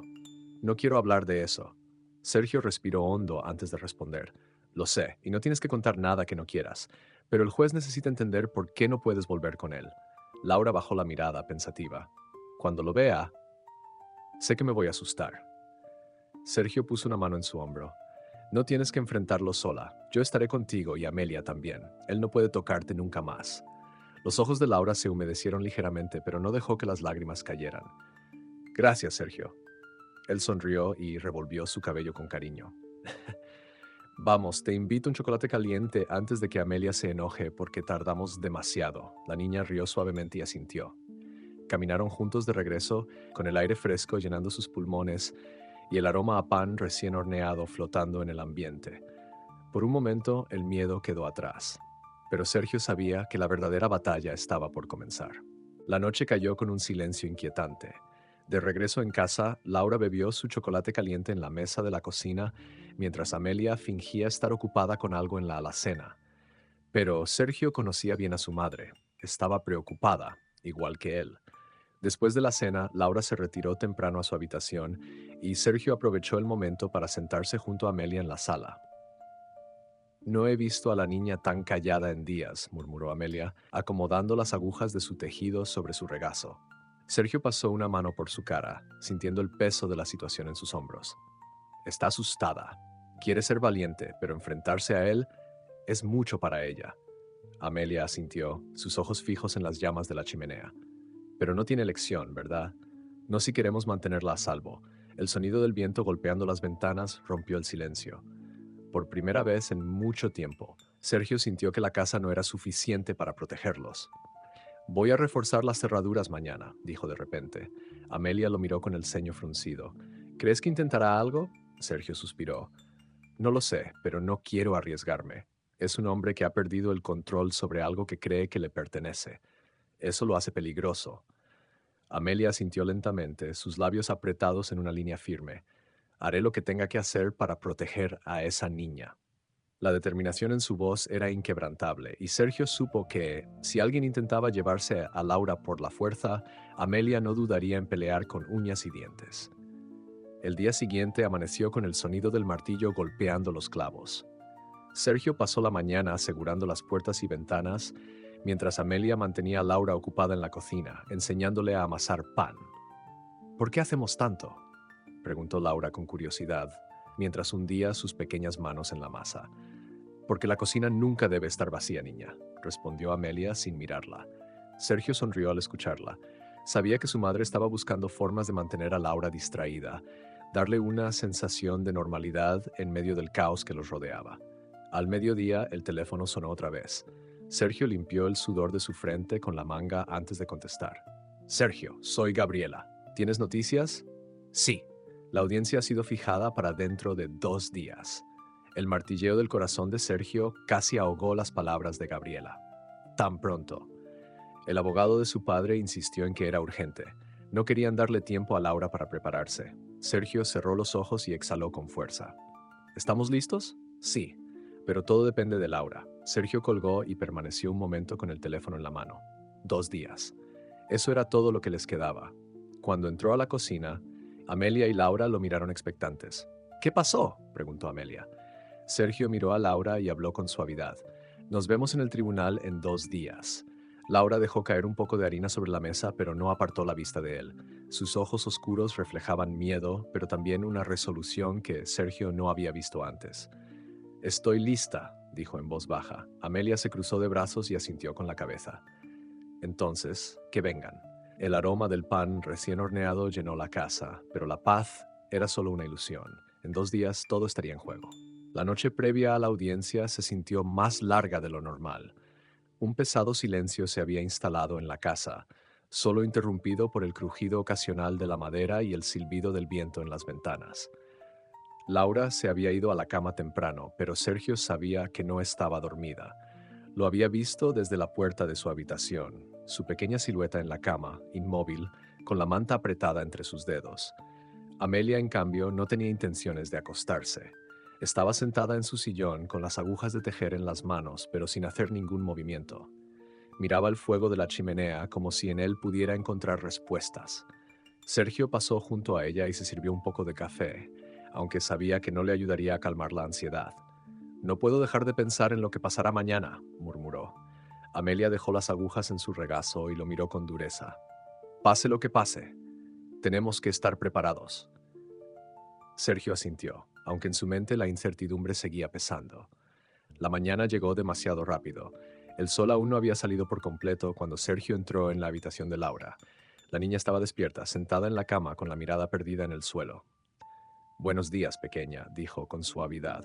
No quiero hablar de eso. Sergio respiró hondo antes de responder. Lo sé, y no tienes que contar nada que no quieras, pero el juez necesita entender por qué no puedes volver con él. Laura bajó la mirada, pensativa. Cuando lo vea, sé que me voy a asustar. Sergio puso una mano en su hombro. No tienes que enfrentarlo sola. Yo estaré contigo y Amelia también. Él no puede tocarte nunca más. Los ojos de Laura se humedecieron ligeramente, pero no dejó que las lágrimas cayeran. Gracias, Sergio. Él sonrió y revolvió su cabello con cariño. Vamos, te invito un chocolate caliente antes de que Amelia se enoje porque tardamos demasiado. La niña rió suavemente y asintió. Caminaron juntos de regreso, con el aire fresco llenando sus pulmones y el aroma a pan recién horneado flotando en el ambiente. Por un momento, el miedo quedó atrás, pero Sergio sabía que la verdadera batalla estaba por comenzar. La noche cayó con un silencio inquietante. De regreso en casa, Laura bebió su chocolate caliente en la mesa de la cocina, mientras Amelia fingía estar ocupada con algo en la alacena. Pero Sergio conocía bien a su madre. Estaba preocupada, igual que él. Después de la cena, Laura se retiró temprano a su habitación y Sergio aprovechó el momento para sentarse junto a Amelia en la sala. No he visto a la niña tan callada en días, murmuró Amelia, acomodando las agujas de su tejido sobre su regazo. Sergio pasó una mano por su cara, sintiendo el peso de la situación en sus hombros. Está asustada. Quiere ser valiente, pero enfrentarse a él es mucho para ella. Amelia asintió, sus ojos fijos en las llamas de la chimenea. Pero no tiene elección, ¿verdad? No si queremos mantenerla a salvo. El sonido del viento golpeando las ventanas rompió el silencio. Por primera vez en mucho tiempo, Sergio sintió que la casa no era suficiente para protegerlos. Voy a reforzar las cerraduras mañana, dijo de repente. Amelia lo miró con el ceño fruncido. ¿Crees que intentará algo? Sergio suspiró. No lo sé, pero no quiero arriesgarme. Es un hombre que ha perdido el control sobre algo que cree que le pertenece. Eso lo hace peligroso. Amelia asintió lentamente, sus labios apretados en una línea firme. Haré lo que tenga que hacer para proteger a esa niña. La determinación en su voz era inquebrantable, y Sergio supo que, si alguien intentaba llevarse a Laura por la fuerza, Amelia no dudaría en pelear con uñas y dientes. El día siguiente amaneció con el sonido del martillo golpeando los clavos. Sergio pasó la mañana asegurando las puertas y ventanas, mientras Amelia mantenía a Laura ocupada en la cocina, enseñándole a amasar pan. ¿Por qué hacemos tanto?, preguntó Laura con curiosidad, mientras hundía sus pequeñas manos en la masa. Porque la cocina nunca debe estar vacía, niña, respondió Amelia sin mirarla. Sergio sonrió al escucharla. Sabía que su madre estaba buscando formas de mantener a Laura distraída, darle una sensación de normalidad en medio del caos que los rodeaba. Al mediodía, el teléfono sonó otra vez. Sergio limpió el sudor de su frente con la manga antes de contestar. Sergio, soy Gabriela. ¿Tienes noticias? Sí. La audiencia ha sido fijada para dentro de 2 días. El martilleo del corazón de Sergio casi ahogó las palabras de Gabriela. Tan pronto. El abogado de su padre insistió en que era urgente. No querían darle tiempo a Laura para prepararse. Sergio cerró los ojos y exhaló con fuerza. ¿Estamos listos? Sí, pero todo depende de Laura. Sergio colgó y permaneció un momento con el teléfono en la mano. 2 días. Eso era todo lo que les quedaba. Cuando entró a la cocina, Amelia y Laura lo miraron expectantes. ¿Qué pasó?, preguntó Amelia. Sergio miró a Laura y habló con suavidad. Nos vemos en el tribunal en 2 días. Laura dejó caer un poco de harina sobre la mesa, pero no apartó la vista de él. Sus ojos oscuros reflejaban miedo, pero también una resolución que Sergio no había visto antes. Estoy lista, dijo en voz baja. Amelia se cruzó de brazos y asintió con la cabeza. Entonces, que vengan. El aroma del pan recién horneado llenó la casa, pero la paz era solo una ilusión. En 2 días todo estaría en juego. La noche previa a la audiencia se sintió más larga de lo normal. Un pesado silencio se había instalado en la casa, solo interrumpido por el crujido ocasional de la madera y el silbido del viento en las ventanas. Laura se había ido a la cama temprano, pero Sergio sabía que no estaba dormida. Lo había visto desde la puerta de su habitación, su pequeña silueta en la cama, inmóvil, con la manta apretada entre sus dedos. Amelia, en cambio, no tenía intenciones de acostarse. Estaba sentada en su sillón con las agujas de tejer en las manos, pero sin hacer ningún movimiento. Miraba el fuego de la chimenea como si en él pudiera encontrar respuestas. Sergio pasó junto a ella y se sirvió un poco de café, aunque sabía que no le ayudaría a calmar la ansiedad. No puedo dejar de pensar en lo que pasará mañana, murmuró. Amelia dejó las agujas en su regazo y lo miró con dureza. Pase lo que pase, tenemos que estar preparados. Sergio asintió, aunque en su mente la incertidumbre seguía pesando. La mañana llegó demasiado rápido. El sol aún no había salido por completo cuando Sergio entró en la habitación de Laura. La niña estaba despierta, sentada en la cama con la mirada perdida en el suelo. Buenos días, pequeña, dijo con suavidad.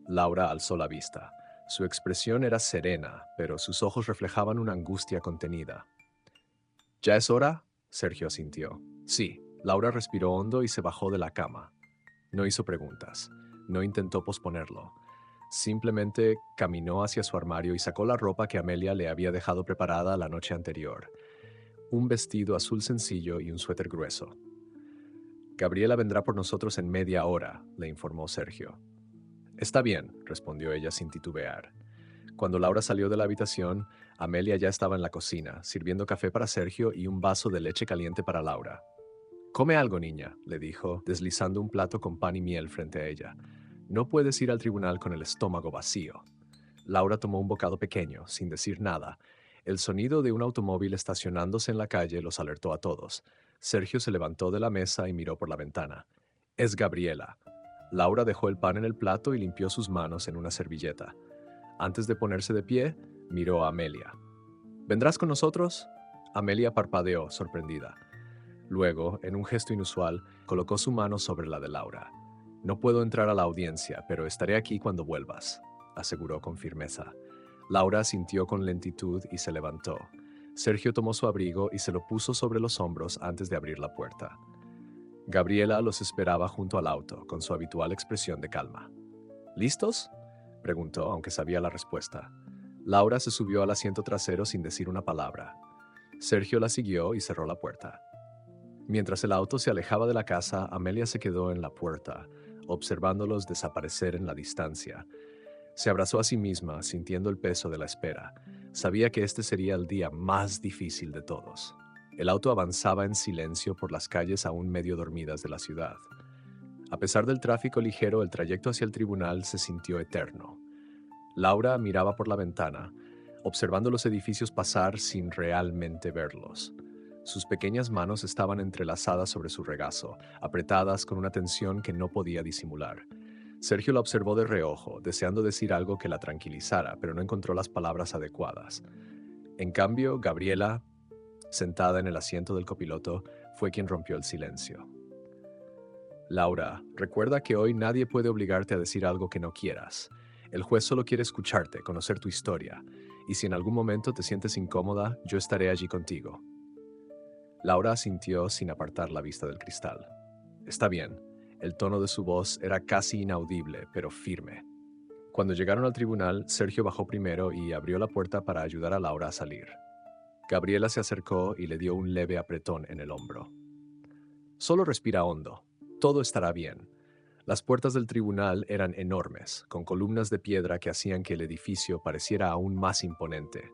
Laura alzó la vista. Su expresión era serena, pero sus ojos reflejaban una angustia contenida. ¿Ya es hora? Sergio asintió. Sí. Laura respiró hondo y se bajó de la cama. No hizo preguntas. No intentó posponerlo. Simplemente caminó hacia su armario y sacó la ropa que Amelia le había dejado preparada la noche anterior. Un vestido azul sencillo y un suéter grueso. Gabriela vendrá por nosotros en media hora, le informó Sergio. Está bien, respondió ella sin titubear. Cuando Laura salió de la habitación, Amelia ya estaba en la cocina, sirviendo café para Sergio y un vaso de leche caliente para Laura. Come algo, niña, le dijo, deslizando un plato con pan y miel frente a ella. No puedes ir al tribunal con el estómago vacío. Laura tomó un bocado pequeño, sin decir nada. El sonido de un automóvil estacionándose en la calle los alertó a todos. Sergio se levantó de la mesa y miró por la ventana. Es Gabriela. Laura dejó el pan en el plato y limpió sus manos en una servilleta. Antes de ponerse de pie, miró a Amelia. ¿Vendrás con nosotros? Amelia parpadeó, sorprendida. Luego, en un gesto inusual, colocó su mano sobre la de Laura. No puedo entrar a la audiencia, pero estaré aquí cuando vuelvas, aseguró con firmeza. Laura asintió con lentitud y se levantó. Sergio tomó su abrigo y se lo puso sobre los hombros antes de abrir la puerta. Gabriela los esperaba junto al auto, con su habitual expresión de calma. ¿Listos?, preguntó, aunque sabía la respuesta. Laura se subió al asiento trasero sin decir una palabra. Sergio la siguió y cerró la puerta. Mientras el auto se alejaba de la casa, Amelia se quedó en la puerta, observándolos desaparecer en la distancia. Se abrazó a sí misma, sintiendo el peso de la espera. Sabía que este sería el día más difícil de todos. El auto avanzaba en silencio por las calles aún medio dormidas de la ciudad. A pesar del tráfico ligero, el trayecto hacia el tribunal se sintió eterno. Laura miraba por la ventana, observando los edificios pasar sin realmente verlos. Sus pequeñas manos estaban entrelazadas sobre su regazo, apretadas con una tensión que no podía disimular. Sergio la observó de reojo, deseando decir algo que la tranquilizara, pero no encontró las palabras adecuadas. En cambio, Gabriela, sentada en el asiento del copiloto, fue quien rompió el silencio. Laura, recuerda que hoy nadie puede obligarte a decir algo que no quieras. El juez solo quiere escucharte, conocer tu historia, y si en algún momento te sientes incómoda, yo estaré allí contigo. Laura asintió sin apartar la vista del cristal. Está bien. El tono de su voz era casi inaudible, pero firme. Cuando llegaron al tribunal, Sergio bajó primero y abrió la puerta para ayudar a Laura a salir. Gabriela se acercó y le dio un leve apretón en el hombro. Solo respira hondo. Todo estará bien. Las puertas del tribunal eran enormes, con columnas de piedra que hacían que el edificio pareciera aún más imponente.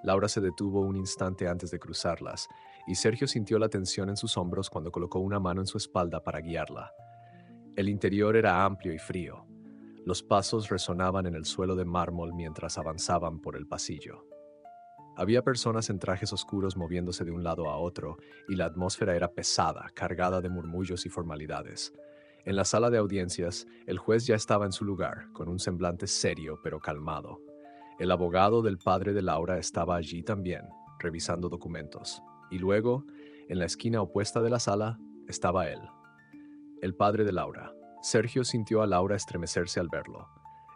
Laura se detuvo un instante antes de cruzarlas, y Sergio sintió la tensión en sus hombros cuando colocó una mano en su espalda para guiarla. El interior era amplio y frío. Los pasos resonaban en el suelo de mármol mientras avanzaban por el pasillo. Había personas en trajes oscuros moviéndose de un lado a otro, y la atmósfera era pesada, cargada de murmullos y formalidades. En la sala de audiencias, el juez ya estaba en su lugar, con un semblante serio pero calmado. El abogado del padre de Laura estaba allí también, revisando documentos. Y luego, en la esquina opuesta de la sala, estaba él, el padre de Laura. Sergio sintió a Laura estremecerse al verlo.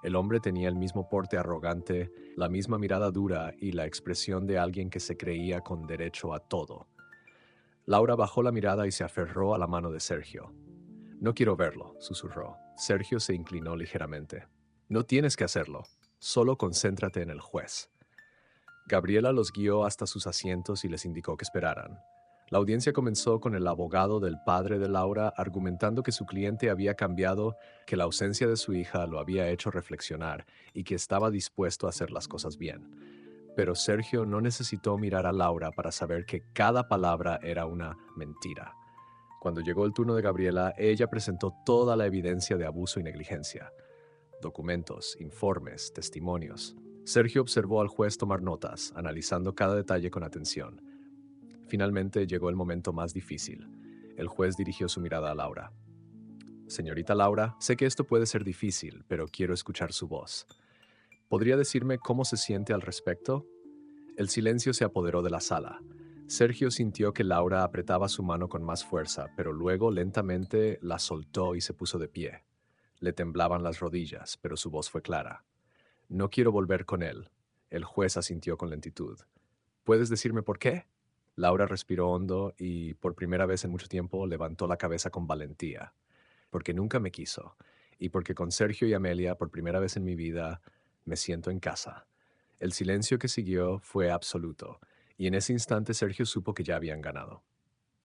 El hombre tenía el mismo porte arrogante, la misma mirada dura y la expresión de alguien que se creía con derecho a todo. Laura bajó la mirada y se aferró a la mano de Sergio. No quiero verlo, susurró. Sergio se inclinó ligeramente. No tienes que hacerlo. Solo concéntrate en el juez. Gabriela los guió hasta sus asientos y les indicó que esperaran. La audiencia comenzó con el abogado del padre de Laura argumentando que su cliente había cambiado, que la ausencia de su hija lo había hecho reflexionar y que estaba dispuesto a hacer las cosas bien. Pero Sergio no necesitó mirar a Laura para saber que cada palabra era una mentira. Cuando llegó el turno de Gabriela, ella presentó toda la evidencia de abuso y negligencia. Documentos, informes, testimonios. Sergio observó al juez tomar notas, analizando cada detalle con atención. Finalmente llegó el momento más difícil. El juez dirigió su mirada a Laura. Señorita Laura, sé que esto puede ser difícil, pero quiero escuchar su voz. ¿Podría decirme cómo se siente al respecto? El silencio se apoderó de la sala. Sergio sintió que Laura apretaba su mano con más fuerza, pero luego lentamente la soltó y se puso de pie. Le temblaban las rodillas, pero su voz fue clara. No quiero volver con él. El juez asintió con lentitud. ¿Puedes decirme por qué? Laura respiró hondo y, por primera vez en mucho tiempo, levantó la cabeza con valentía. Porque nunca me quiso, y porque con Sergio y Amelia, por primera vez en mi vida, me siento en casa. El silencio que siguió fue absoluto, y en ese instante Sergio supo que ya habían ganado.